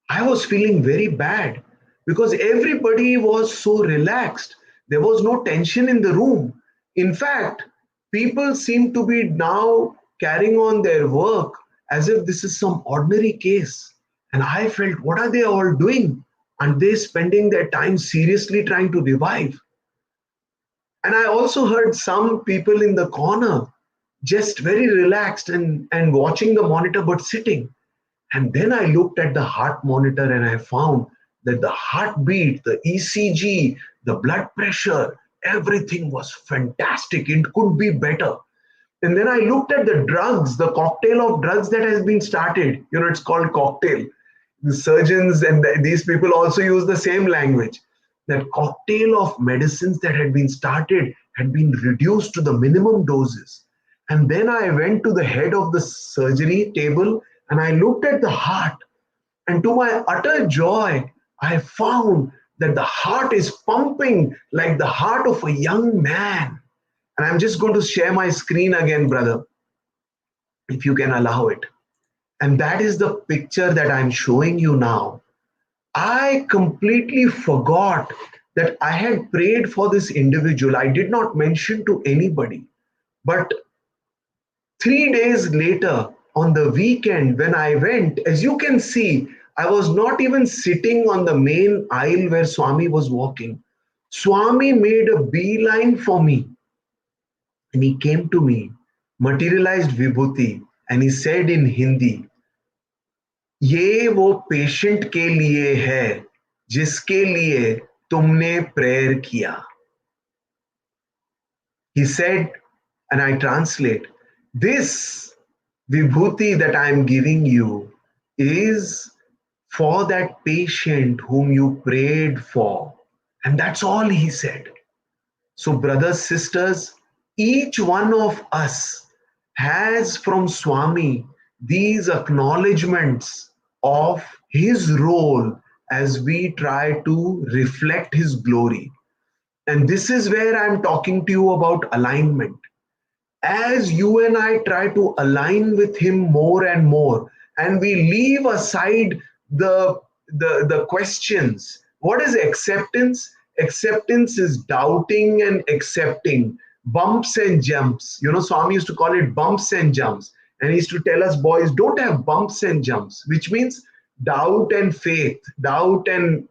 Speaker 4: I was feeling very bad because everybody was so relaxed. There was no tension in the room. In fact, people seem to be now carrying on their work as if this is some ordinary case. And I felt, what are they all doing? Are they spending their time seriously trying to revive? And I also heard some people in the corner just very relaxed and watching the monitor but sitting. And then I looked at the heart monitor and I found that the heartbeat, the ECG, the blood pressure, everything was fantastic. It could be better. And then I looked at the drugs, the cocktail of drugs that has been started. You know, it's called cocktail. The surgeons and these people also use the same language. That cocktail of medicines that had been started had been reduced to the minimum doses. And then I went to the head of the surgery table and I looked at the heart. And to my utter joy, I found that the heart is pumping like the heart of a young man. And I'm just going to share my screen again, brother, if you can allow it. And that is the picture that I'm showing you now. I completely forgot that I had prayed for this individual. I did not mention to anybody. But 3 days later, on the weekend, when I went, as you can see, I was not even sitting on the main aisle where Swami was walking. Swami made a beeline for me. And he came to me, materialized Vibhuti, and he said in Hindi, ये वो patient के लिए है जिसके लिए तुमने prayer किया. He said, and I translate, this vibhuti that I am giving you is for that patient whom you prayed for. And that's all he said. So brothers, sisters, each one of us has from Swami these acknowledgements of his role as we try to reflect his glory. And this is where I'm talking to you about alignment. As you and I try to align with him more and more, and we leave aside the questions. What is acceptance? Acceptance is doubting and accepting, bumps and jumps. You know, Swami used to call it bumps and jumps. And he used to tell us, boys, don't have bumps and jumps, which means doubt and faith, doubt and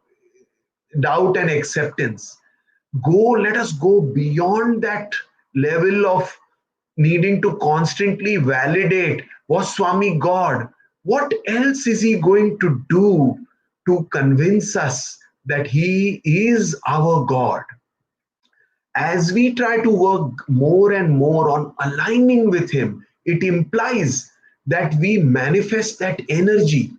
Speaker 4: doubt and acceptance. Let us go beyond that level of needing to constantly validate, was Swami God? What else is he going to do to convince us that he is our God? As we try to work more and more on aligning with him, it implies that we manifest that energy.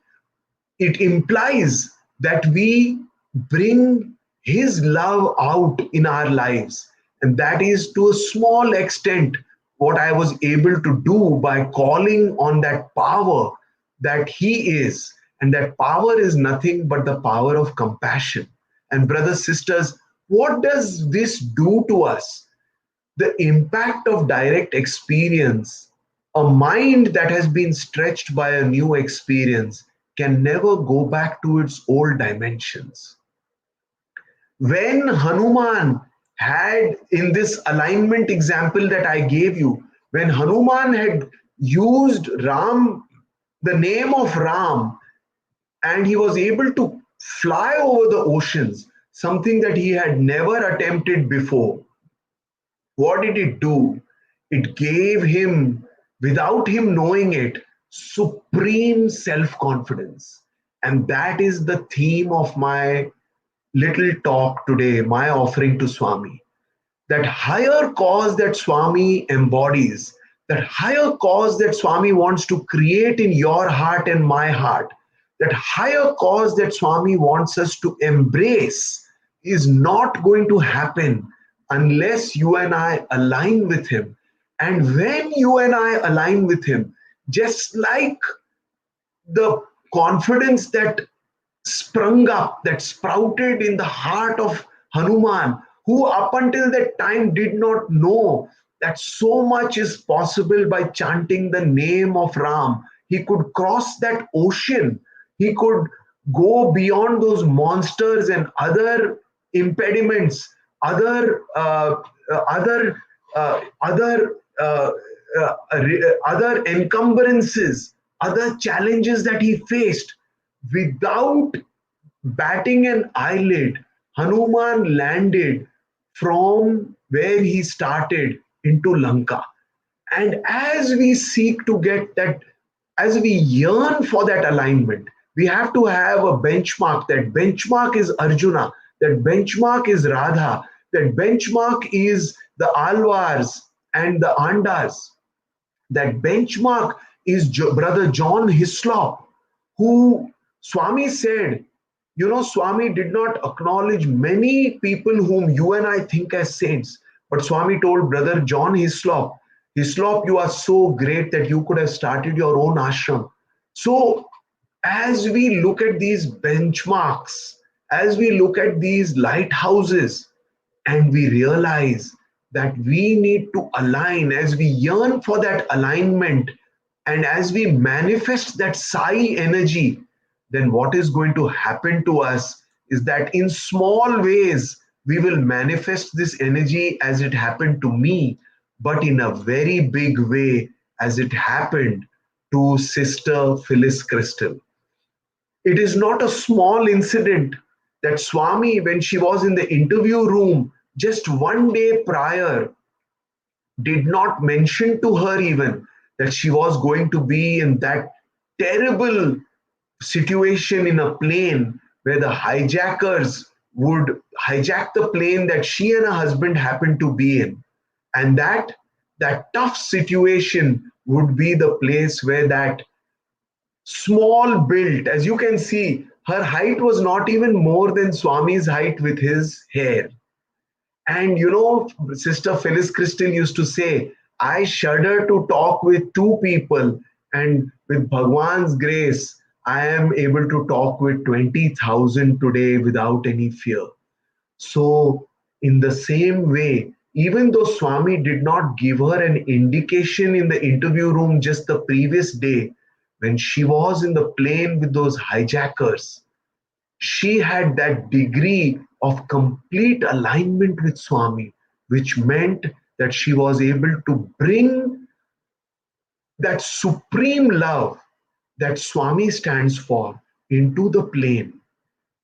Speaker 4: It implies that we bring his love out in our lives. And that is to a small extent what I was able to do by calling on that power that he is. And that power is nothing but the power of compassion. And brothers, sisters, what does this do to us? The impact of direct experience, a mind that has been stretched by a new experience, can never go back to its old dimensions. When Hanuman had, in this alignment example that I gave you, when Hanuman had used Ram, the name of Ram, and he was able to fly over the oceans, something that he had never attempted before, what did it do? It gave him, without him knowing it, supreme self confidence. And that is the theme of my little talk today, my offering to Swami. That higher cause that Swami embodies, that higher cause that Swami wants to create in your heart and my heart, that higher cause that Swami wants us to embrace is not going to happen unless you and I align with him. And when you and I align with him, just like the confidence that sprung up, that sprouted in the heart of Hanuman, who up until that time did not know that so much is possible by chanting the name of Ram. He could cross that ocean. He could go beyond those monsters and other impediments, other other encumbrances, other challenges that he faced. Without batting an eyelid, Hanuman landed from where he started into Lanka. And as we seek to get that, as we yearn for that alignment, we have to have a benchmark. That benchmark is Arjuna, that benchmark is Radha, that benchmark is the Alvars and the Andas. That benchmark is Brother John Hislop, who Swami said, you know, Swami did not acknowledge many people whom you and I think as saints. But Swami told Brother John Hislop, Hislop, you are so great that you could have started your own ashram. So as we look at these benchmarks, as we look at these lighthouses, and we realize that we need to align, as we yearn for that alignment, and as we manifest that Sai energy, then what is going to happen to us is that in small ways, we will manifest this energy as it happened to me, but in a very big way as it happened to Sister Phyllis Crystal. It is not a small incident that Swami, when she was in the interview room just one day prior, did not mention to her even that she was going to be in that terrible situation in a plane where the hijackers would hijack the plane that she and her husband happened to be in. And that tough situation would be the place where that small built, as you can see, her height was not even more than Swami's height with his hair. And you know, Sister Phyllis Crystal used to say, I shudder to talk with two people, and with Bhagawan's grace, I am able to talk with 20,000 today without any fear. So, in the same way, even though Swami did not give her an indication in the interview room just the previous day, when she was in the plane with those hijackers, she had that degree of complete alignment with Swami, which meant that she was able to bring that supreme love that Swami stands for into the plane.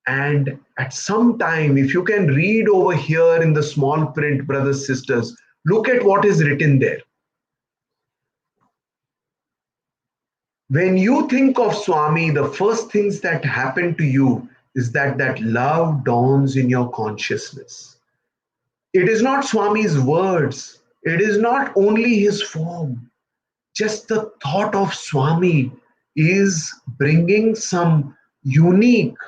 Speaker 4: And at some time, if you can read over here in the small print, brothers, sisters, look at what is written there. When you think of Swami, the first things that happen to you is that love dawns in your consciousness. It is not Swami's words. It is not only his form. Just the thought of Swami is bringing some unique,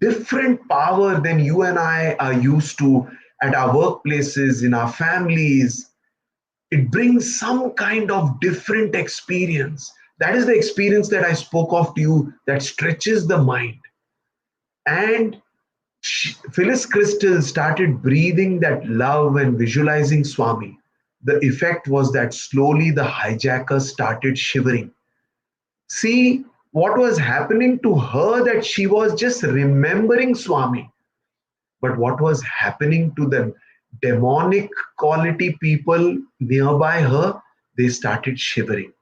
Speaker 4: different power than you and I are used to at our workplaces, in our families. It brings some kind of different experience. That is the experience that I spoke of to you that stretches the mind. And Phyllis Crystal started breathing that love and visualizing Swami. The effect was that slowly the hijacker started shivering. See, what was happening to her, that she was just remembering Swami. But what was happening to the demonic quality people nearby her, they started shivering.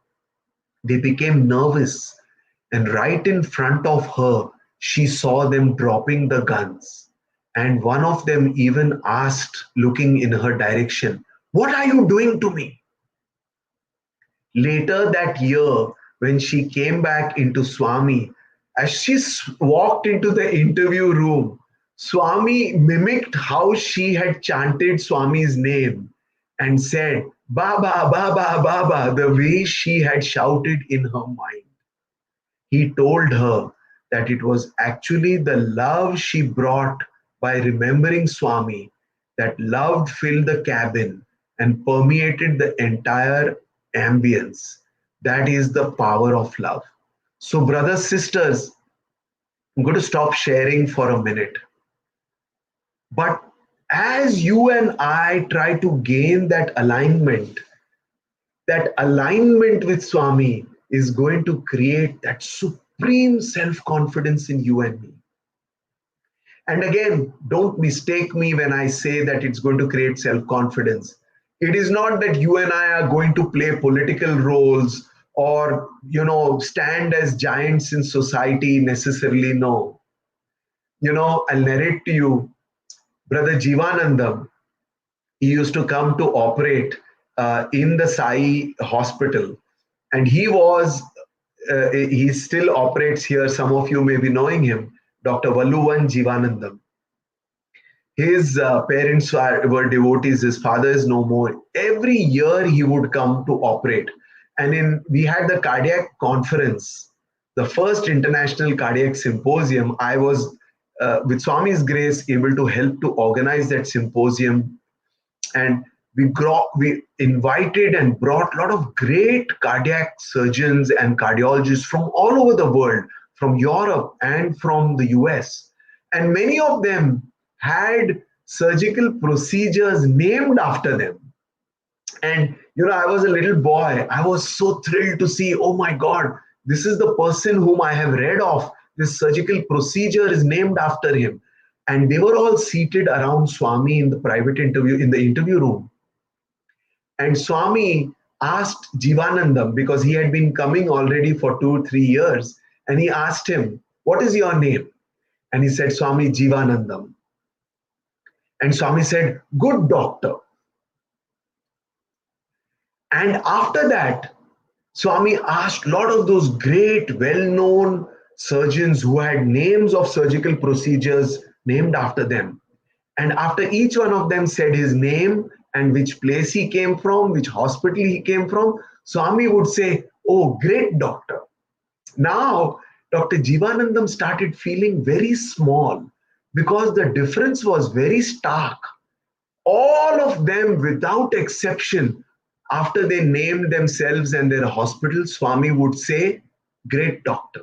Speaker 4: They became nervous. And right in front of her, she saw them dropping the guns. And one of them even asked, looking in her direction, "What are you doing to me?" Later that year, when she came back into Swami, as she walked into the interview room, Swami mimicked how she had chanted Swami's name and said, "Baba, Baba, Baba," the way she had shouted in her mind. He told her that it was actually the love she brought by remembering Swami. That love filled the cabin and permeated the entire ambience. That is the power of love. So, brothers, sisters, I'm going to stop sharing for a minute. But as you and I try to gain that alignment with Swami is going to create that supreme self-confidence in you and me. And again, don't mistake me when I say that it's going to create self-confidence. It is not that you and I are going to play political roles or, stand as giants in society necessarily. No. I'll narrate to you, Brother Jivanandam. He used to come to operate in the Sai hospital. And he still operates here. Some of you may be knowing him, Dr. Valluvan Jivanandam. His parents were devotees. His father is no more. Every year he would come to operate. And we had the cardiac conference, the first international cardiac symposium. I was, with Swami's grace, able to help to organize that symposium. And we invited and brought a lot of great cardiac surgeons and cardiologists from all over the world, from Europe and from the US. And many of them had surgical procedures named after them. And, I was a little boy. I was so thrilled to see, oh my God, this is the person whom I have read of. This surgical procedure is named after him. And they were all seated around Swami in the interview room. And Swami asked Jivanandam, because he had been coming already for 2 or 3 years, and he asked him, "What is your name?" And he said, "Swami, Jivanandam." And Swami said, "Good doctor." And after that, Swami asked a lot of those great, well-known surgeons who had names of surgical procedures named after them. And after each one of them said his name and which place he came from, which hospital he came from, Swami would say, "Oh, great doctor." Now, Dr. Jivanandam started feeling very small because the difference was very stark. All of them, without exception, after they named themselves and their hospital, Swami would say, "Great doctor."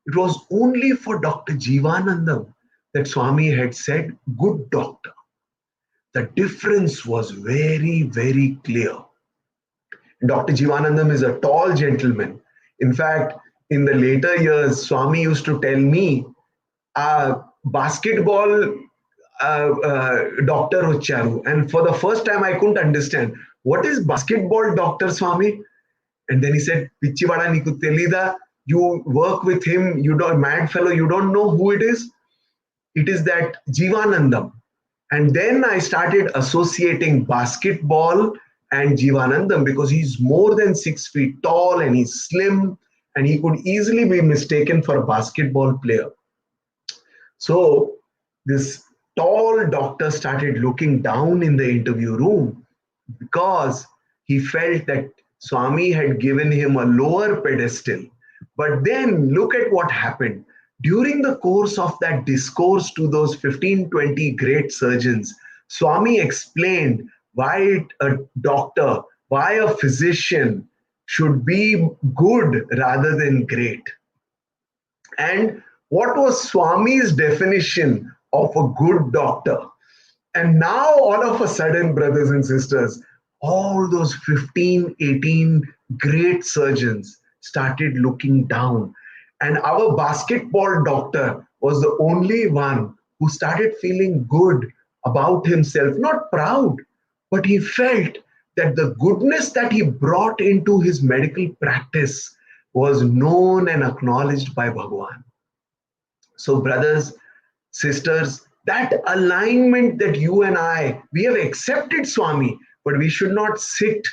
Speaker 4: It was only for Dr. Jivanandam that Swami had said, "Good doctor." The difference was very, very clear. Dr. Jivanandam is a tall gentleman. In fact, in the later years, Swami used to tell me, basketball doctor Ucharu. And for the first time, I couldn't understand, what is basketball doctor, Swami? And then he said, "Pichivada niku telida, you work with him, you don't, mad fellow, you don't know who it is?" It is that Jivanandam. And then I started associating basketball and Jivanandam because he's more than 6 feet tall and he's slim and he could easily be mistaken for a basketball player. So this tall doctor started looking down in the interview room because he felt that Swami had given him a lower pedestal. But then look at what happened. During the course of that discourse to those 15, 20 great surgeons, Swami explained why a doctor, why a physician should be good rather than great. And what was Swami's definition of a good doctor? And now, all of a sudden, brothers and sisters, all those 15, 18 great surgeons started looking down. And our basketball doctor was the only one who started feeling good about himself, not proud, but he felt that the goodness that he brought into his medical practice was known and acknowledged by Bhagawan. So, brothers, sisters, that alignment that you and we have accepted Swami, but we should not sit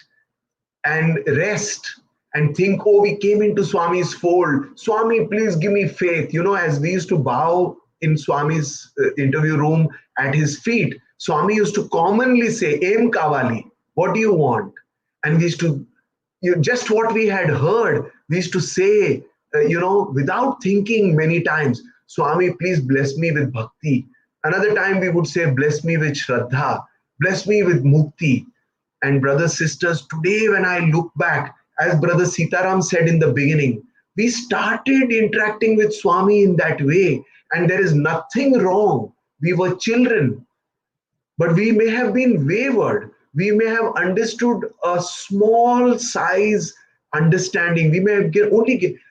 Speaker 4: and rest and think, oh, we came into Swami's fold. Swami, please give me faith. You know, as we used to bow in Swami's interview room at his feet, Swami used to commonly say, Aim Kavali, what do you want? And we used to, just what we had heard, we used to say, without thinking many times, Swami, please bless me with bhakti. Another time we would say, bless me with shraddha, bless me with mukti. And brothers, sisters, today when I look back, as Brother Sitaram said in the beginning, we started interacting with Swami in that way. And there is nothing wrong. We were children, but we may have been wayward. We may have understood a small size understanding. We may have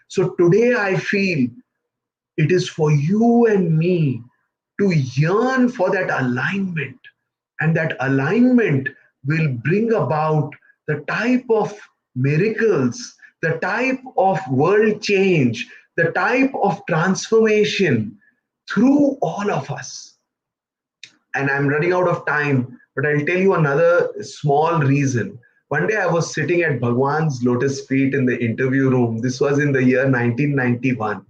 Speaker 4: So today I feel it is for you and me to yearn for that alignment. And that alignment will bring about the type of miracles, the type of world change, the type of transformation through all of us. And I'm running out of time, but I'll tell you another small reason. One day I was sitting at Bhagawan's lotus feet in the interview room. This was in the year 1991.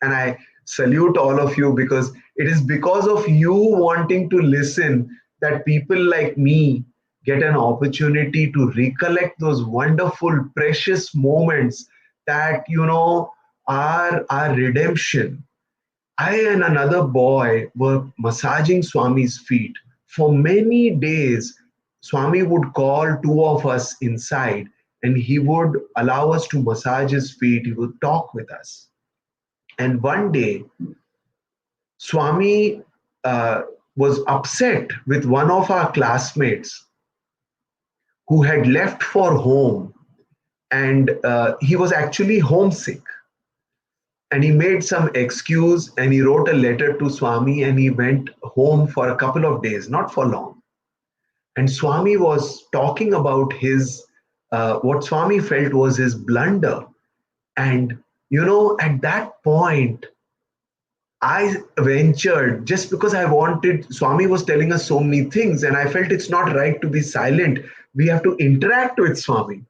Speaker 4: And I salute all of you because it is because of you wanting to listen that people like me get an opportunity to recollect those wonderful, precious moments that, are our redemption. I and another boy were massaging Swami's feet. For many days, Swami would call two of us inside and he would allow us to massage his feet. He would talk with us. And one day, Swami was upset with one of our classmates who had left for home, and he was actually homesick. And he made some excuse and he wrote a letter to Swami and he went home for a couple of days, not for long. And Swami was talking about what Swami felt was his blunder. And, at that point, I ventured just because Swami was telling us so many things and I felt it's not right to be silent. We have to interact with Swami.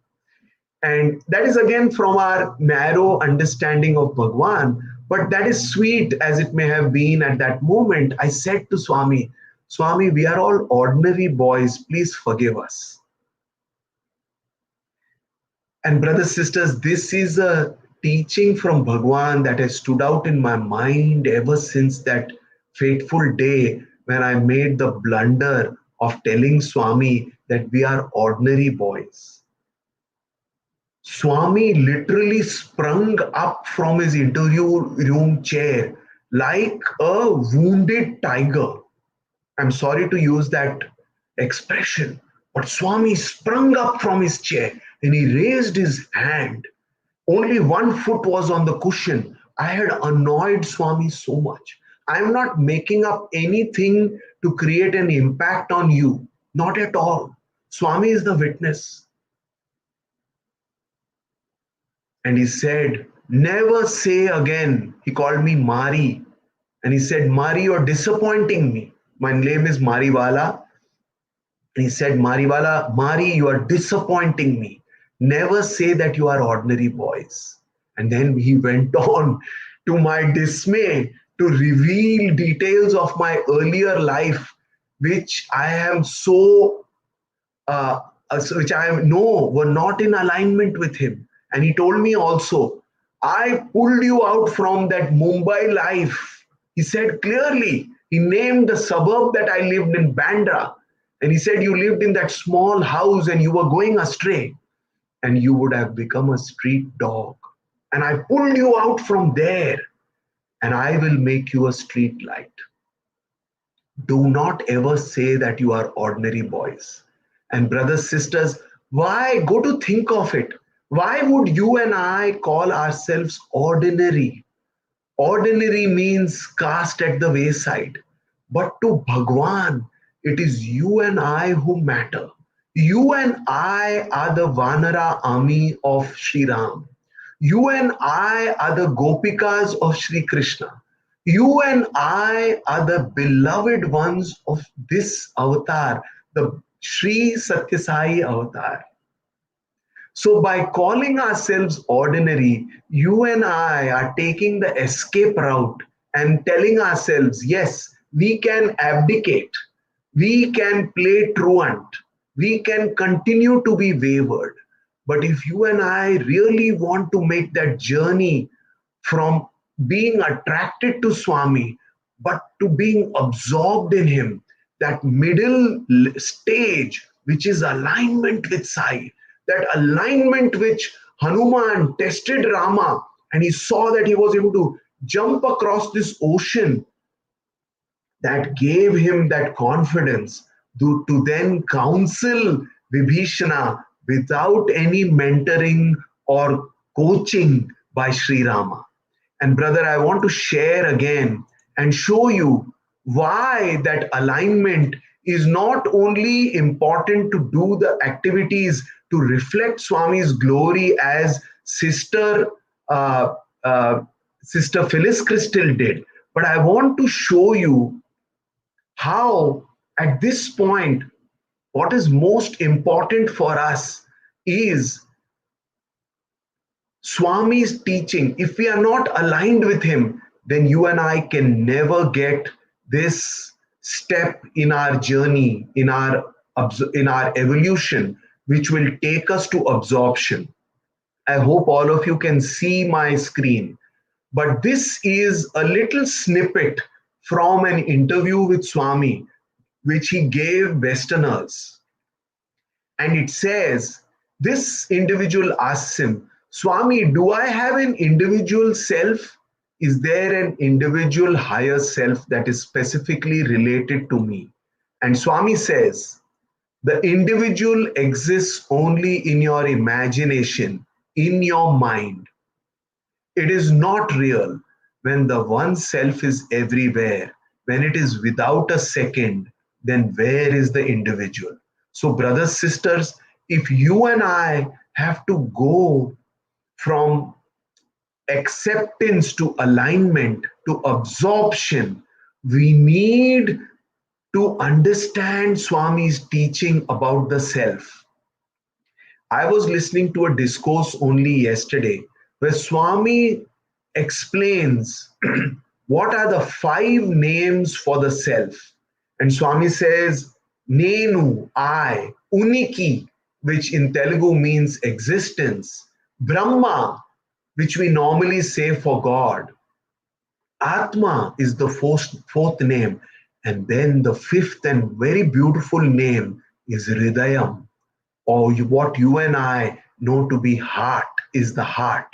Speaker 4: And that is again from our narrow understanding of Bhagawan, but that is sweet as it may have been at that moment. I said to Swami, Swami, we are all ordinary boys, please forgive us. And brothers, sisters, this is a teaching from Bhagawan that has stood out in my mind ever since that fateful day when I made the blunder of telling Swami that we are ordinary boys. Swami literally sprung up from his interview room chair like a wounded tiger. I'm sorry to use that expression, but Swami sprung up from his chair and he raised his hand. Only one foot was on the cushion. I had annoyed Swami so much. I'm not making up anything to create an impact on you. Not at all. Swami is the witness. And he said, never say again. He called me Mari. And he said, Mari, you're disappointing me. My name is Mariwalla. And he said, Mariwalla, Mari, you are disappointing me. Never say that you are ordinary boys. And then he went on, to my dismay, to reveal details of my earlier life, which I am which I know were not in alignment with him. And he told me also, I pulled you out from that Mumbai life. He said clearly, he named the suburb that I lived in, Bandra. And he said, you lived in that small house and you were going astray and you would have become a street dog. And I pulled you out from there and I will make you a street light. Do not ever say that you are ordinary boys. And brothers, sisters, why go to think of it? Why would you and I call ourselves ordinary? Ordinary means cast at the wayside. But to Bhagawan, it is you and I who matter. You and I are the Vanara army of Sri Ram. You and I are the Gopikas of Sri Krishna. You and I are the beloved ones of this avatar, the Sri Sathya Sai avatar. So by calling ourselves ordinary, you and I are taking the escape route and telling ourselves, yes, we can abdicate, we can play truant, we can continue to be wayward. But if you and I really want to make that journey from being attracted to Swami, but to being absorbed in him, that middle stage, which is alignment with Sai, that alignment which Hanuman tested Rama, and he saw that he was able to jump across this ocean, that gave him that confidence to then counsel Vibhishana without any mentoring or coaching by Sri Rama. And brother, I want to share again and show you why that alignment is not only important to do the activities to reflect Swami's glory as Sister Phyllis Crystal did, but I want to show you how at this point, what is most important for us is Swami's teaching. If we are not aligned with him, then you and I can never get this step in our journey, in our evolution, which will take us to absorption. I hope all of you can see my screen. But this is a little snippet from an interview with Swami, which he gave Westerners. And it says, this individual asks him, Swami, do I have an individual self? Is there an individual higher self that is specifically related to me? And Swami says, the individual exists only in your imagination, in your mind. It is not real when the one self is everywhere. When it is without a second, then where is the individual? So brothers, sisters, if you and I have to go from acceptance to alignment to absorption, we need to understand Swami's teaching about the self. I was listening to a discourse only yesterday where Swami explains what are the 5 names for the self. And Swami says, Nenu, I, Uniki, which in Telugu means existence, Brahma, which we normally say for God, Atma is the fourth name, and then the 5th and very beautiful name is Hridayam, or what you and I know to be heart, is the heart.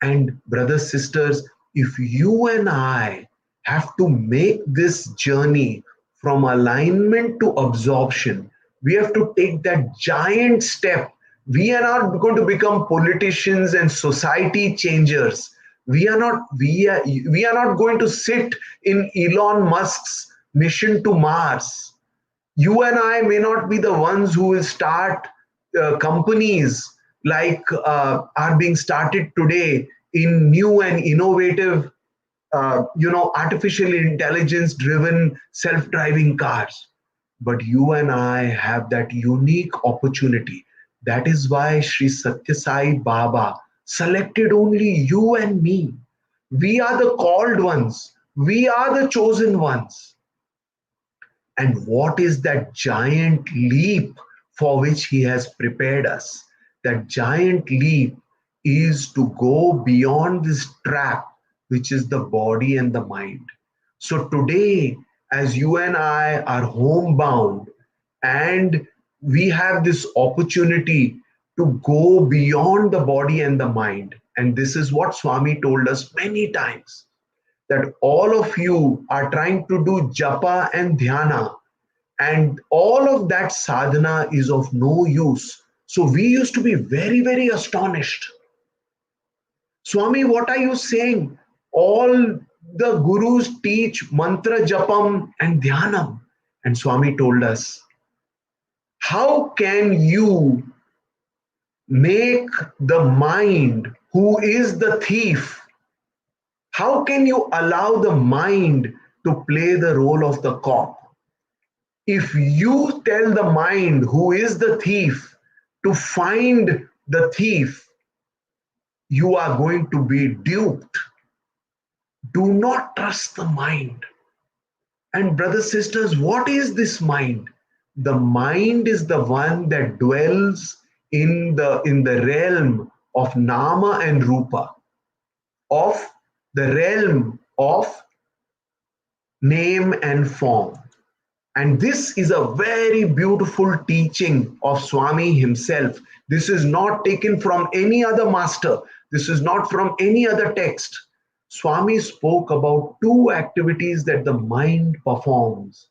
Speaker 4: And brothers, sisters, if you and I have to make this journey from alignment to absorption, we have to take that giant step. We are not going to become politicians and society changers. We are not going to sit in Elon Musk's mission to Mars. You and I may not be the ones who will start companies like are being started today in new and innovative artificial intelligence driven self-driving cars. But you and I have that unique opportunity. That is why Sri Sathya Sai Baba selected only you and me. We are the called ones. We are the chosen ones. And what is that giant leap for which he has prepared us? That giant leap is to go beyond this trap, which is the body and the mind. So today, as you and I are homebound and we have this opportunity to go beyond the body and the mind, and this is what Swami told us many times, that all of you are trying to do japa and dhyana, and all of that sadhana is of no use. So we used to be very, very astonished. Swami, what are you saying? All the gurus teach mantra japam and dhyanam. And Swami told us, how can you make the mind, who is the thief, how can you allow the mind to play the role of the cop? If you tell the mind, who is the thief, to find the thief, you are going to be duped. Do not trust the mind. And brothers, sisters, what is this mind? The mind is the one that dwells in the realm of nama and rupa, of the realm of name and form. And this is a very beautiful teaching of Swami himself. This is not taken from any other master. This is not from any other text. Swami spoke about two activities that the mind performs: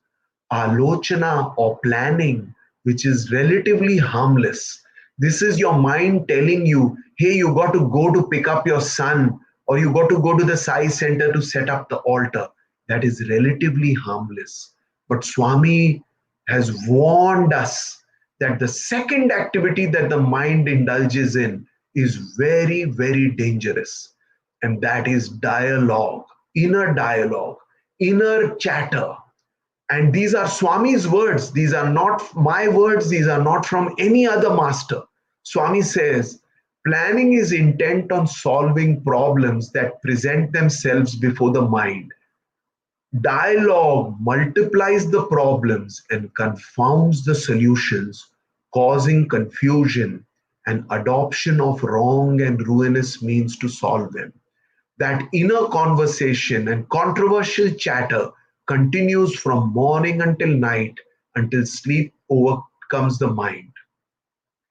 Speaker 4: alochana or planning, which is relatively harmless. This is your mind telling you, hey, you got to go to pick up your son, or you got to go to the Sai center to set up the altar. That is relatively harmless. But Swami has warned us that the second activity that the mind indulges in is very, very dangerous. And that is dialogue, inner chatter. And these are Swami's words. These are not my words. These are not from any other master. Swami says, planning is intent on solving problems that present themselves before the mind. Dialogue multiplies the problems and confounds the solutions, causing confusion and adoption of wrong and ruinous means to solve them. That inner conversation and controversial chatter continues from morning until night, until sleep overcomes the mind.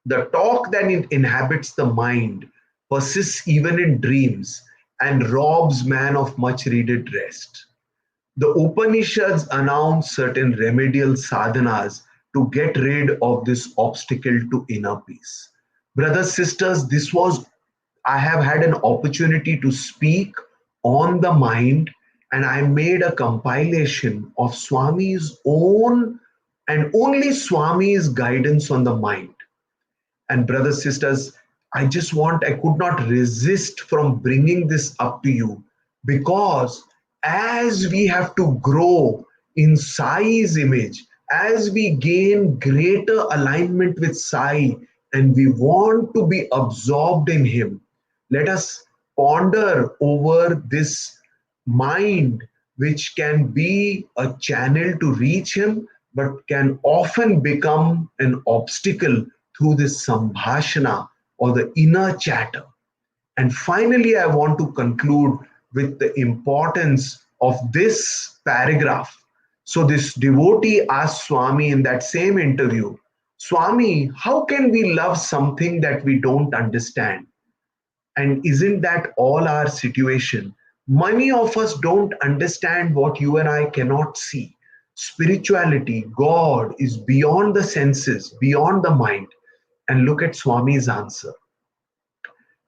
Speaker 4: The talk that inhabits the mind persists even in dreams and robs man of much needed rest. The Upanishads announce certain remedial sadhanas to get rid of this obstacle to inner peace. Brothers, sisters, I have had an opportunity to speak on the mind, and I made a compilation of Swami's own and only Swami's guidance on the mind. And brothers, sisters, I could not resist from bringing this up to you, because as we have to grow in Sai's image, as we gain greater alignment with Sai, and we want to be absorbed in him, let us ponder over this mind, which can be a channel to reach him, but can often become an obstacle through this sambhashana or the inner chatter. And finally, I want to conclude with the importance of this paragraph. So this devotee asked Swami in that same interview, Swami, how can we love something that we don't understand? And isn't that all our situation? Many of us don't understand what you and I cannot see. Spirituality, God, is beyond the senses, beyond the mind. And look at Swami's answer.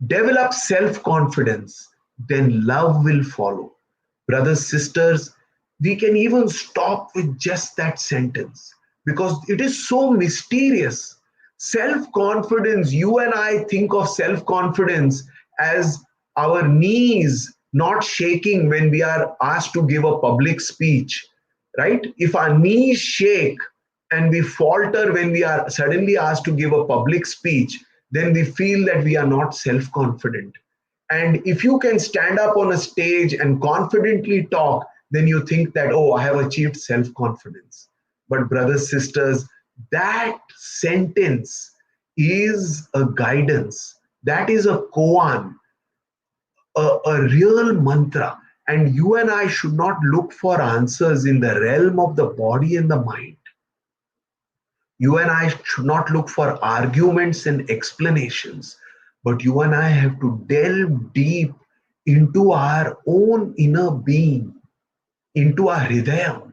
Speaker 4: Develop self-confidence, then love will follow. Brothers, sisters, we can even stop with just that sentence, because it is so mysterious. Self-confidence, you and I think of self-confidence as our knees not shaking when we are asked to give a public speech, right? If our knees shake and we falter when we are suddenly asked to give a public speech, then we feel that we are not self confident. And if you can stand up on a stage and confidently talk, then you think that, oh, I have achieved self confidence. But, brothers, sisters, that sentence is a guidance, that is a koan, a real mantra. And you and I should not look for answers in the realm of the body and the mind. You and I should not look for arguments and explanations, but you and I have to delve deep into our own inner being, into our hridayam,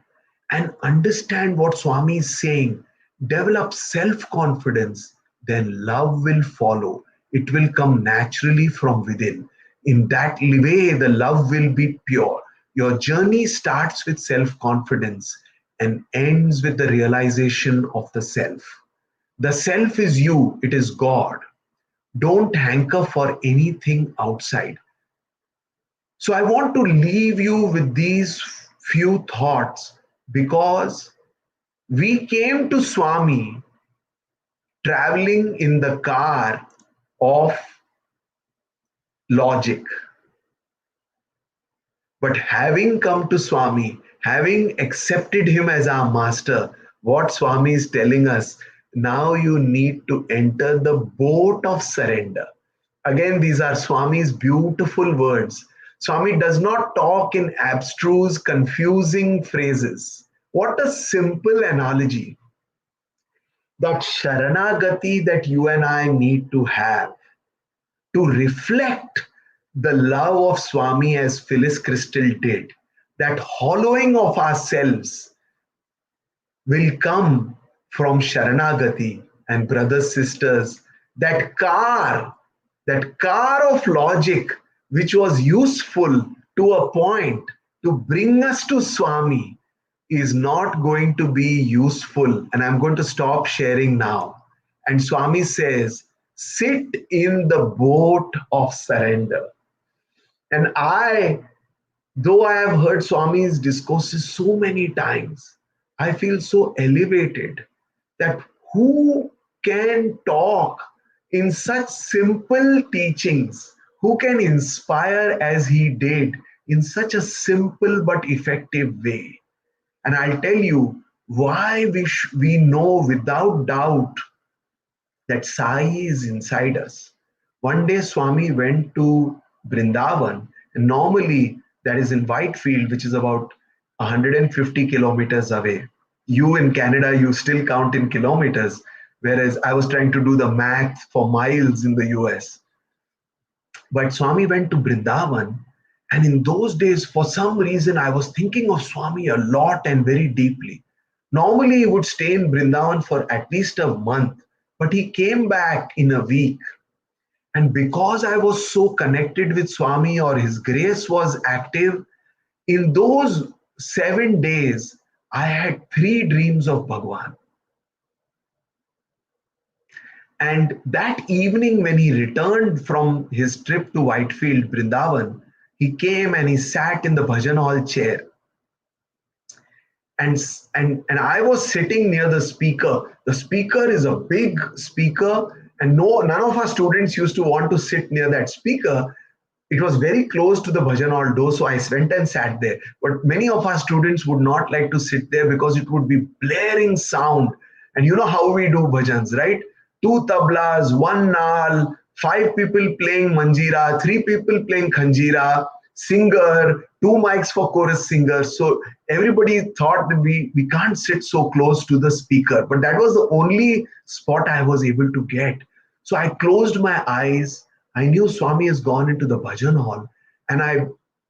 Speaker 4: and understand what Swami is saying. Develop self confidence, then love will follow. It will come naturally from within. In that way, the love will be pure. Your journey starts with self confidence and ends with the realization of the self. The self is you, it is God. Don't hanker for anything outside. So I want to leave you with these few thoughts because we came to Swami traveling in the car of logic. But having come to Swami, having accepted him as our master, what Swami is telling us, now you need to enter the boat of surrender. Again, these are Swami's beautiful words. Swami does not talk in abstruse, confusing phrases. What a simple analogy. That Sharanagati that you and I need to have to reflect the love of Swami as Phyllis Crystal did, that hollowing of ourselves will come from Sharanagati. And brothers, sisters, that car of logic, which was useful to a point to bring us to Swami, is not going to be useful. And I'm going to stop sharing now. And Swami says, sit in the boat of surrender. And though I have heard Swami's discourses so many times, I feel so elevated that who can talk in such simple teachings, who can inspire as he did in such a simple but effective way. And I'll tell you why we know without doubt that Sai is inside us. One day Swami went to Brindavan, and normally that is in Whitefield, which is about 150 kilometers away. You in Canada, you still count in kilometers, whereas I was trying to do the math for miles in the US. But Swami went to Brindavan, and in those days, for some reason, I was thinking of Swami a lot and very deeply. Normally, he would stay in Brindavan for at least a month, but he came back in a week. And because I was so connected with Swami, or his grace was active, in those 7 days, I had 3 dreams of Bhagawan. And that evening, when he returned from his trip to Whitefield, Brindavan, he came and he sat in the bhajan hall chair. And I was sitting near the speaker. The speaker is a big speaker, and none of our students used to want to sit near that speaker. It was very close to the bhajan hall door, so I went and sat there. But many of our students would not like to sit there because it would be blaring sound. And you know how we do bhajans, right? 2 tablas, 1 naal, 5 people playing manjira, 3 people playing khanjira, singer, 2 mics for chorus singer. So everybody thought that we can't sit so close to the speaker. But that was the only spot I was able to get. So I closed my eyes. I knew Swami has gone into the bhajan hall, and I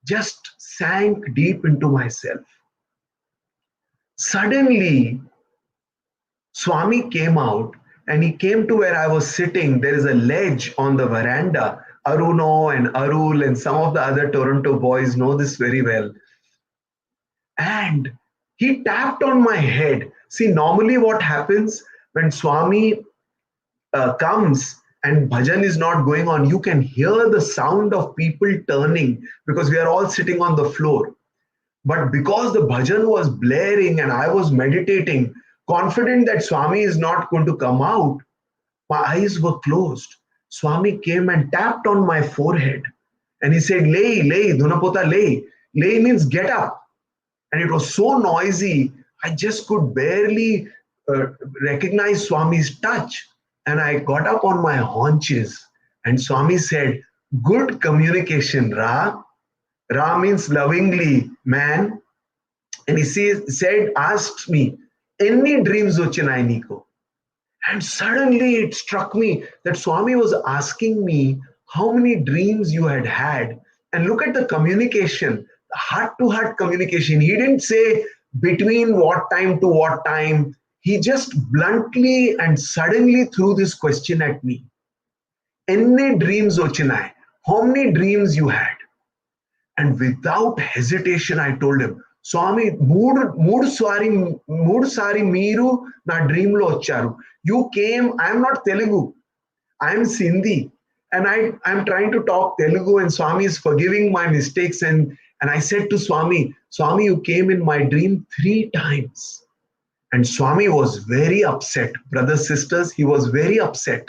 Speaker 4: just sank deep into myself. Suddenly, Swami came out, and he came to where I was sitting. There is a ledge on the veranda. Aruno and Arul and some of the other Toronto boys know this very well. And he tapped on my head. See, normally what happens when Swami comes, and bhajan is not going on, you can hear the sound of people turning because we are all sitting on the floor. But because the bhajan was blaring and I was meditating, confident that Swami is not going to come out, my eyes were closed. Swami came and tapped on my forehead and he said, Lei, Lei, Dhunapota, Lei. Lei means get up. And it was so noisy, I just could barely recognize Swami's touch. And I got up on my haunches and Swami said, good communication, Ra. Ra means lovingly, man. And he said, asked me, any dreams Uchinai Niko? And suddenly it struck me that Swami was asking me how many dreams you had had. And look at the communication, the heart-to-heart communication. He didn't say between what time to what time. He just bluntly and suddenly threw this question at me. Any dreams Ochinai? How many dreams you had? And without hesitation, I told him, Swami, మూడు సారి మీరు నా dream లో వచ్చారు. You came, I am not Telugu, I am Sindhi, and I'm trying to talk Telugu, and Swami is forgiving my mistakes. And I said to Swami, Swami, you came in my dream 3 times. And Swami was very upset. Brothers, sisters, he was very upset.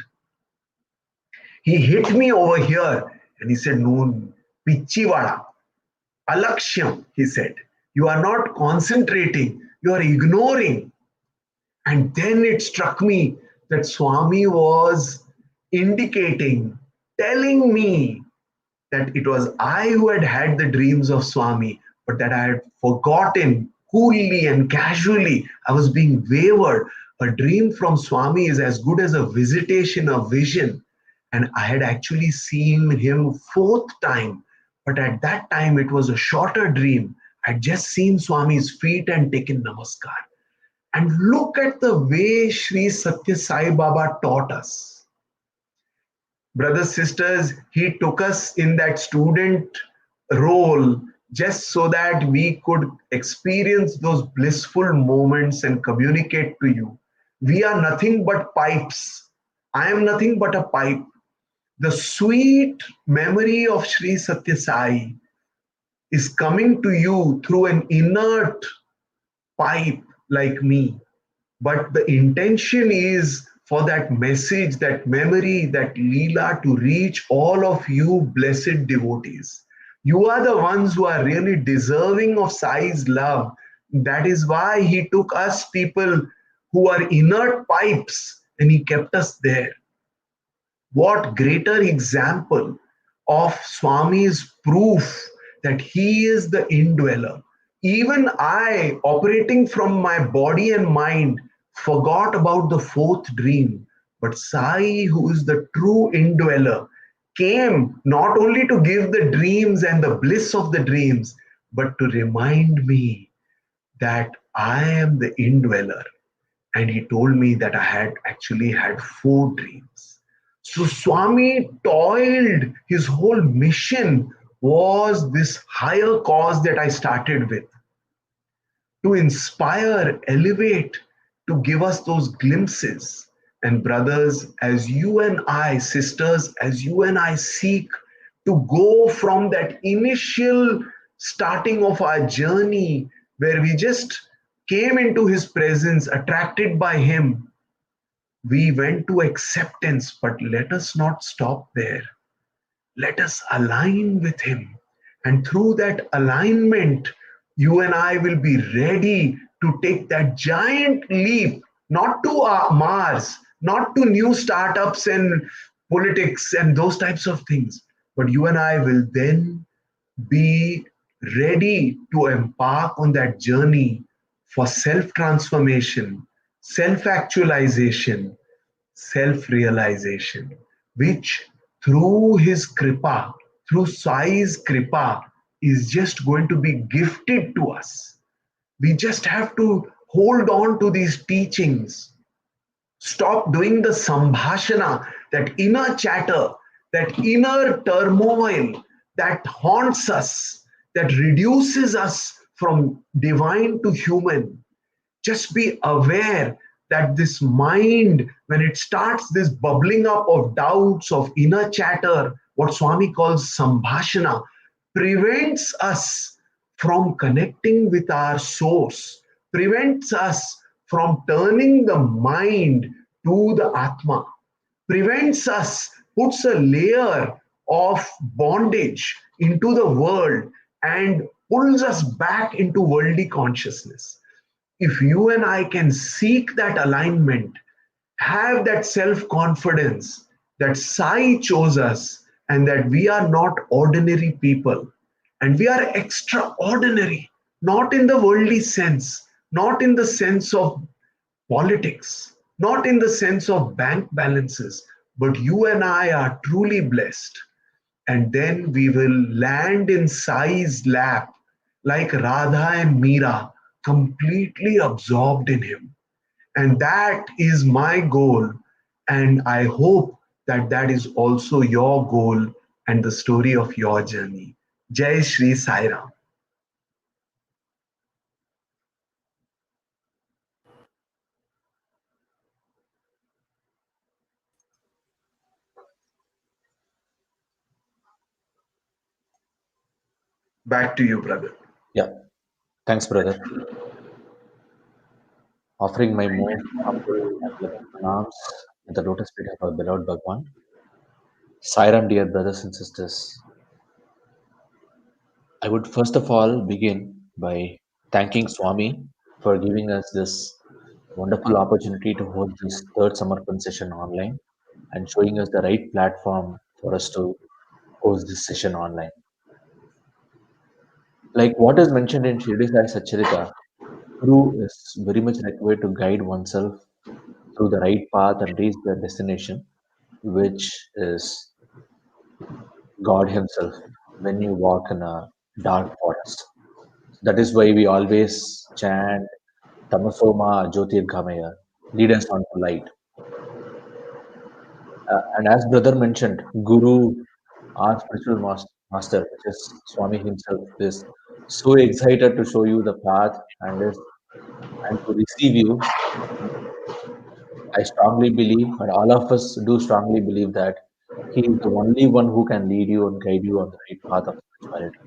Speaker 4: He hit me over here and he said, no, pichivada, alakshyam, he said. You are not concentrating, you are ignoring. And then it struck me that Swami was indicating, telling me that it was I who had had the dreams of Swami, but that I had forgotten coolly and casually. I was being wavered. A dream from Swami is as good as a visitation, a vision. And I had actually seen him 4th time. But at that time, it was a shorter dream. I'd just seen Swami's feet and taken namaskar. And look at the way Sri Sathya Sai Baba taught us. Brothers, sisters, he took us in that student role just so that we could experience those blissful moments and communicate to you. We are nothing but pipes. I am nothing but a pipe. The sweet memory of Sri Sathya Sai is coming to you through an inert pipe like me. But the intention is for that message, that memory, that Leela to reach all of you blessed devotees. You are the ones who are really deserving of Sai's love. That is why he took us people who are inert pipes and he kept us there. What greater example of Swami's proof that he is the indweller. Even I, operating from my body and mind, forgot about the 4th dream. But Sai, who is the true indweller, came not only to give the dreams and the bliss of the dreams, but to remind me that I am the indweller. And he told me that I had actually had 4 dreams. So Swami toiled, his whole mission was this higher cause that I started with. To inspire, elevate, to give us those glimpses. And brothers, as you and I, sisters, as you and I seek to go from that initial starting of our journey where we just came into his presence, attracted by him, we went to acceptance, but let us not stop there. Let us align with him. And through that alignment, you and I will be ready to take that giant leap, not to Mars, not to new startups and politics and those types of things, but you and I will then be ready to embark on that journey for self-transformation, self-actualization, self-realization, which through his kripa, through Sai's kripa, is just going to be gifted to us. We just have to hold on to these teachings. Stop doing the sambhashana, that inner chatter, that inner turmoil that haunts us, that reduces us from divine to human. Just be aware that this mind, when it starts this bubbling up of doubts, of inner chatter, what Swami calls sambhashana, prevents us from connecting with our source, prevents us from turning the mind to the Atma, prevents us, puts a layer of bondage into the world and pulls us back into worldly consciousness. If you and I can seek that alignment, have that self confidence that Sai chose us and that we are not ordinary people and we are extraordinary, not in the worldly sense, not in the sense of politics, not in the sense of bank balances, but you and I are truly blessed. And then we will land in Sai's lap like Radha and Meera, completely absorbed in him. And that is my goal. And I hope that that is also your goal and the story of your journey. Jai Shri Sairam. Back to you, brother.
Speaker 5: Yeah, thanks, brother. Offering my most humble and loving pranams at the lotus feet of our beloved Bhagawan. Sairam, dear brothers and sisters. I would first of all begin by thanking Swami for giving us this wonderful opportunity to hold this third Samarpan session online and showing us the right platform for us to host this session online. Like what is mentioned in Shirdi Sai Satcharita, Guru is very much required to guide oneself through the right path and reach the destination, which is God Himself when you walk in a dark forest. That is why we always chant Tamasoma Jyotirgamaya, lead us on to light. And as brother mentioned, Guru, our spiritual master, which is Swami himself, is so excited to show you the path and to receive you. I strongly believe, and all of us do strongly believe that he is the only one who can lead you and guide you on the right path of spirituality.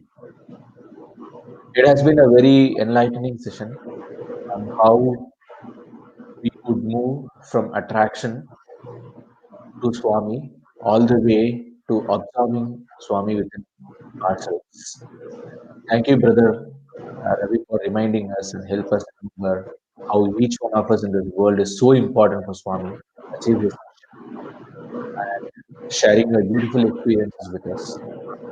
Speaker 5: It has been a very enlightening session on how we could move from attraction to Swami all the way to observing Swami within ourselves. Thank you, brother Ravi, for reminding us and help us remember how each one of us in this world is so important for Swami to achieve his mission and sharing your beautiful experiences with us.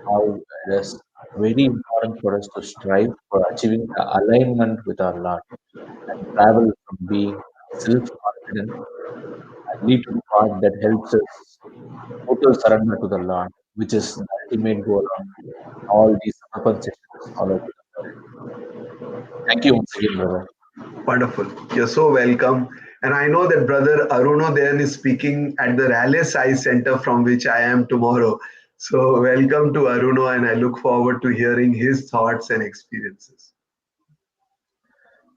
Speaker 5: How it is very important for us to strive for achieving the alignment with our Lord and travel from being self-confident and lead to the path that helps us total surrender to the Lord, which is the ultimate goal of all these Samarpan sessions all over the world. Thank you once again, brother.
Speaker 4: Wonderful. You're so welcome. And I know that brother Arunodayan is speaking at the Raleigh Sai Center from which I am tomorrow. So welcome to Aruno, and I look forward to hearing his thoughts and experiences.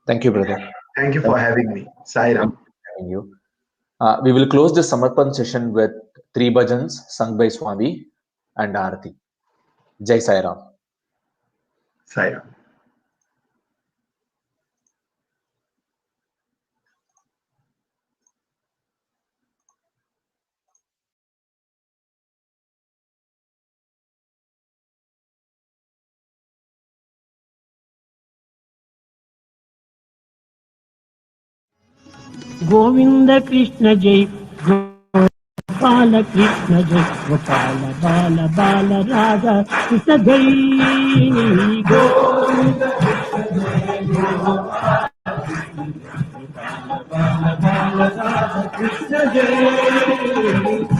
Speaker 5: Thank you, brother.
Speaker 4: Thank you for having me. Sairam.
Speaker 5: Thank you. We will close this Samarpan session with three bhajans sung by Swami and Arati. Jai Sairam.
Speaker 4: Sairam.
Speaker 6: Govind Krishna जय गोपाल कृष्ण जय गोपाल बाल बाल राधा कृष्ण जय गोविंद कृष्ण जय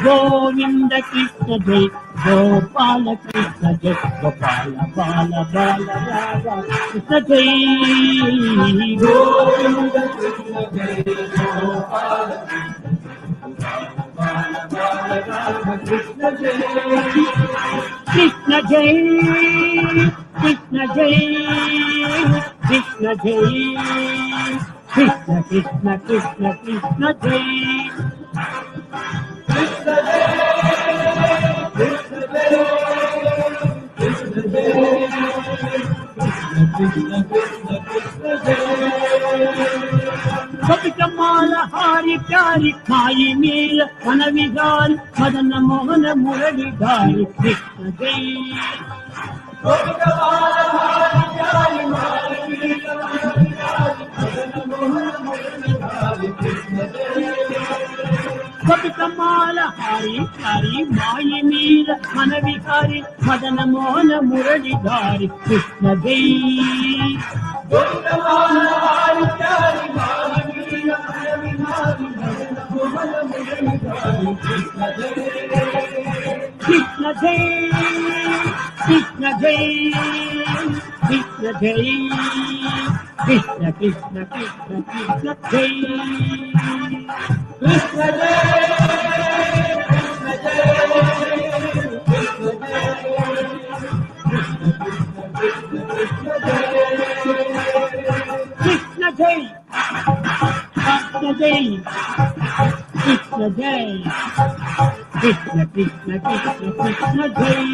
Speaker 6: गोविंद कृष्ण जय गोपाल कृष्ण जय गोपाल बाल बाल राधा कृष्ण जय गोविंद कृष्ण जय गोपाल कृष्ण जय कृष्ण जय कृष्ण जय कृष्ण जय Krishna Krishna Krishna Krishna Jai. Kapithamala Hari Pyari Khai Meela Manavigari Madana Mohana Murali Dhari Krishna Jai. Kapithamala Hari Pyari Khai Meela Manavigari Madana Mohana Murali Dhari Krishna Jai. Krishna Jai, Krishna Jai, Krishna Jai, Krishna Krishna Krishna Krishna Jai. Krishna Jai, Krishna Jai, Krishna Jai, Krishna Jai, Krishna Krishna Krishna Krishna Jai. Krishna Jai, Krishna Jai, Krishna Jai, Krishna Krishna Krishna Krishna Jai.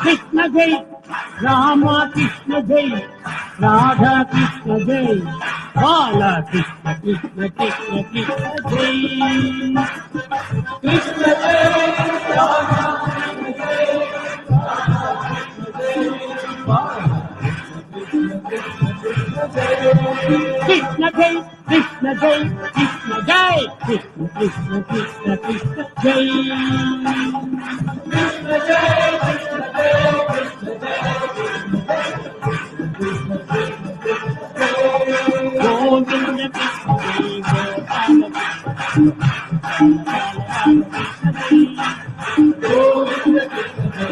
Speaker 6: Krishna Jai, Rama Krishna Jai, Radha Krishna Jai, Bala Krishna Krishna Krishna Krishna Jai. Krishna Jai, Rama Krishna Jai, Krishna Jai, Krishna Jai, Krishna Krishna Krishna Krishna Jai. Krishna Jai, Krishna Jai, Krishna Jai, Krishna Krishna Govinda Krishna Govinda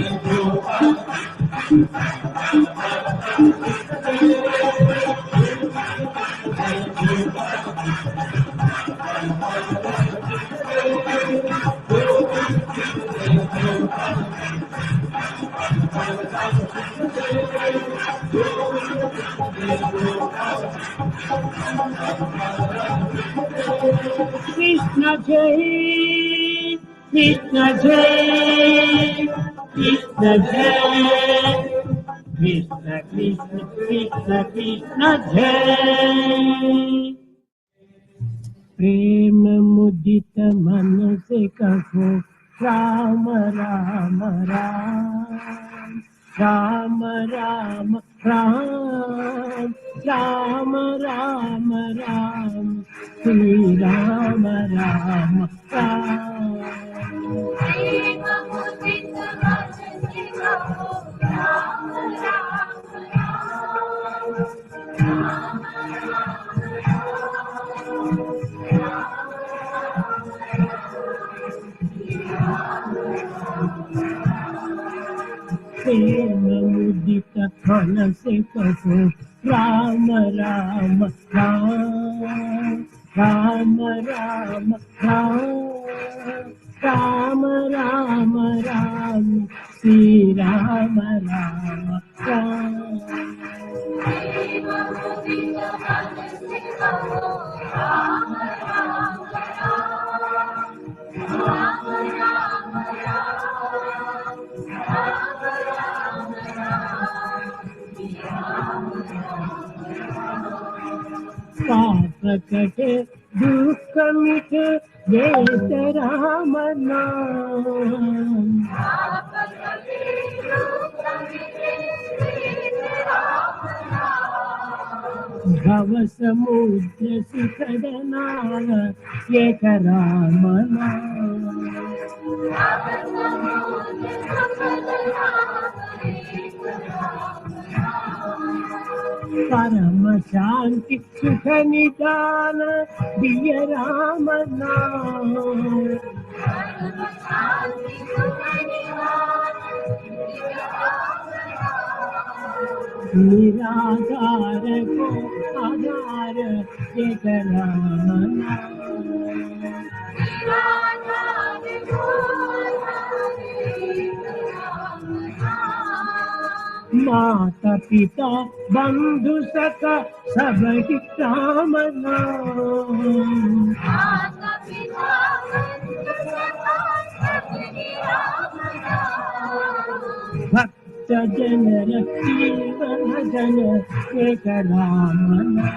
Speaker 6: Krishna Jai, Krishna Jai, Krishna Jai, Krishna Krishna Krishna Krishna Jai. प्रेम मुदित मन से कहो राम राम राम, राम राम राम, राम राम राम, श्री राम राम राम. प्रेम मुदित मन से कहो राम राम राम, राम प्रेम मुदित मन से कहो राम राम राम, राम राम राम, राम राम राम, श्री राम राम राम. प्रेम मुदित मन से कहो राम राम राम, राम राम राम, पाप कटे दुख मिटे जय राम नाम. पाप कटे दुख मिटे जय राम नाम. भव समुद्र सुखद नाव एक राम नाम. भव समुद्र सुखद नाव एक राम नाम. परम शांति सुख निदान दिय राम नाम. परम शांति सुख निदान दिय राम नाम. निराधार को आधार एक राम नाम. माता पिता बंधु सखा सबकी कामना, भक्त जनर जीवन जन एक रामना,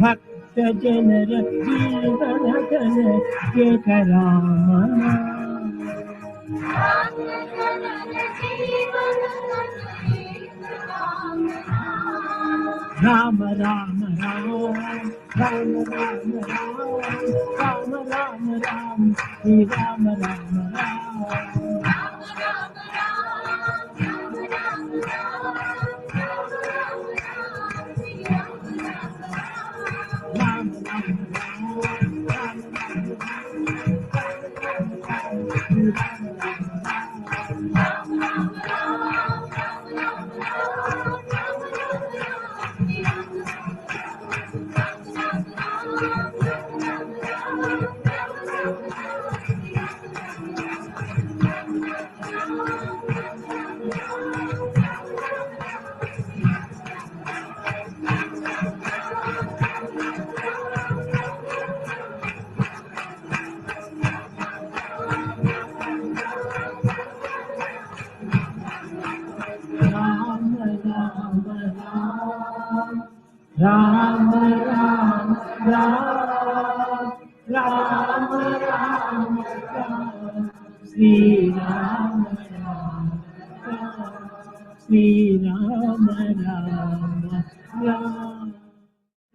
Speaker 6: भक्त जनर जीवन जन एक रामना, राम राम राम राम राम राम राम राम राम श्री राम राम राम, राम राम राम राम राम राम राम राम श्री राम राम श्री राम राम राम,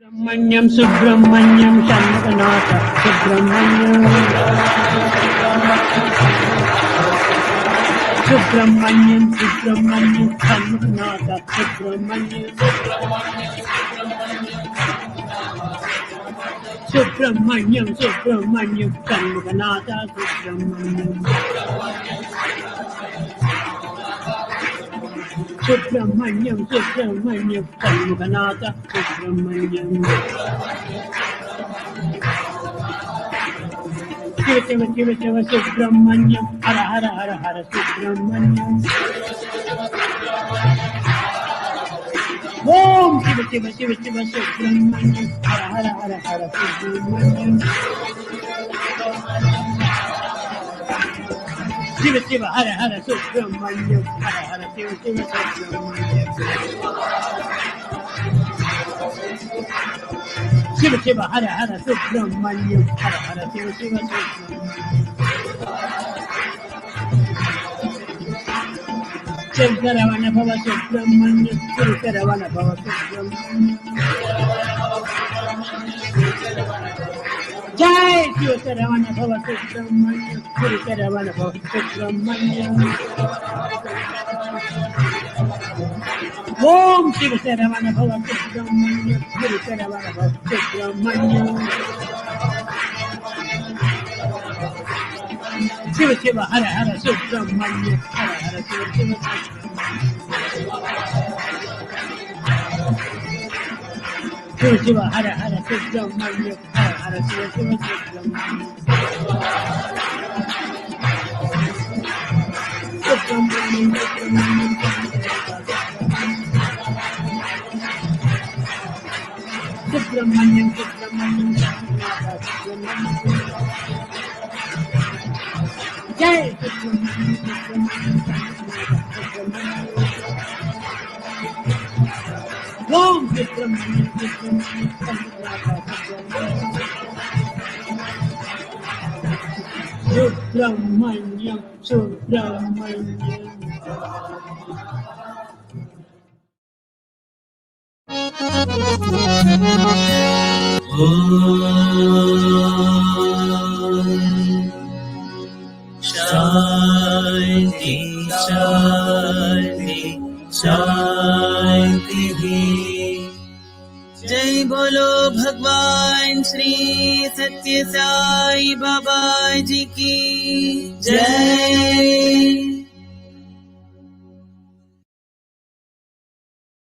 Speaker 6: सुब्रह्मण्यम सुब्रह्मण्यम शंकरनाथ सुब्रह्मण्यम, सुब्रह्मण्यम सुब्रह्मण्यम शंकरनाथ सुब्रह्मण्यम, सुब्रह्मण्यम सुब्रह्मण्यम शंकरनाथ सुब्रह्मण्यम, सुब्रह्मण्यम सुब्रह्मण्यम शंकरनाथ सुब्रह्मण्यम, शिव शिव शिव शिव सुब्रह्मण्यम हर हर हर हर सुब्रह्मण्यम, ओम शिव शिव शिव शिव सुब्रह्मण्यम हर हर हर हर सुब्रह्मण्यम, शिव शिव हर हर सुब्रह्मण्यम हर हर शिव शिव सुब्रह्मण्यम, शिव शिव हर हर सुब्रह्मण्यम हर हर शिव शिव सुब्रह्मण्यम, शंकरवन भव सुब्रह्मण्यम शंकरवन भव सुब्रह्मण्यम, जय शिव शरवण भव सुब्रह्मण्यम शिव शरवण भव सुब्रह्मण्यम, ओम शिव शरवण भव सुब्रह्मण्यम शिव शरवण भव सुब्रह्मण्यम, शिव शिव हर हर सुब्रह्मण्यम हर हर शिव शिव शिव शिव हर हर सुब्रह्मण्यम हर हर शिव शिव सुब्रह्मण्यम, सुब्रह्मण्यम सुब्रह्मण्यम सुब्रह्मण्यम सुब्रह्मण्यम जय सुब्रह्मण्यम सुब्रह्मण्यम ओम सुब्रह्मण्यम सुब्रह्मण्यम सुब्रह्मण्यम
Speaker 1: शांति शांति शांति। जय बोलो भगवान श्री सत्य साई बाबा जी की जय।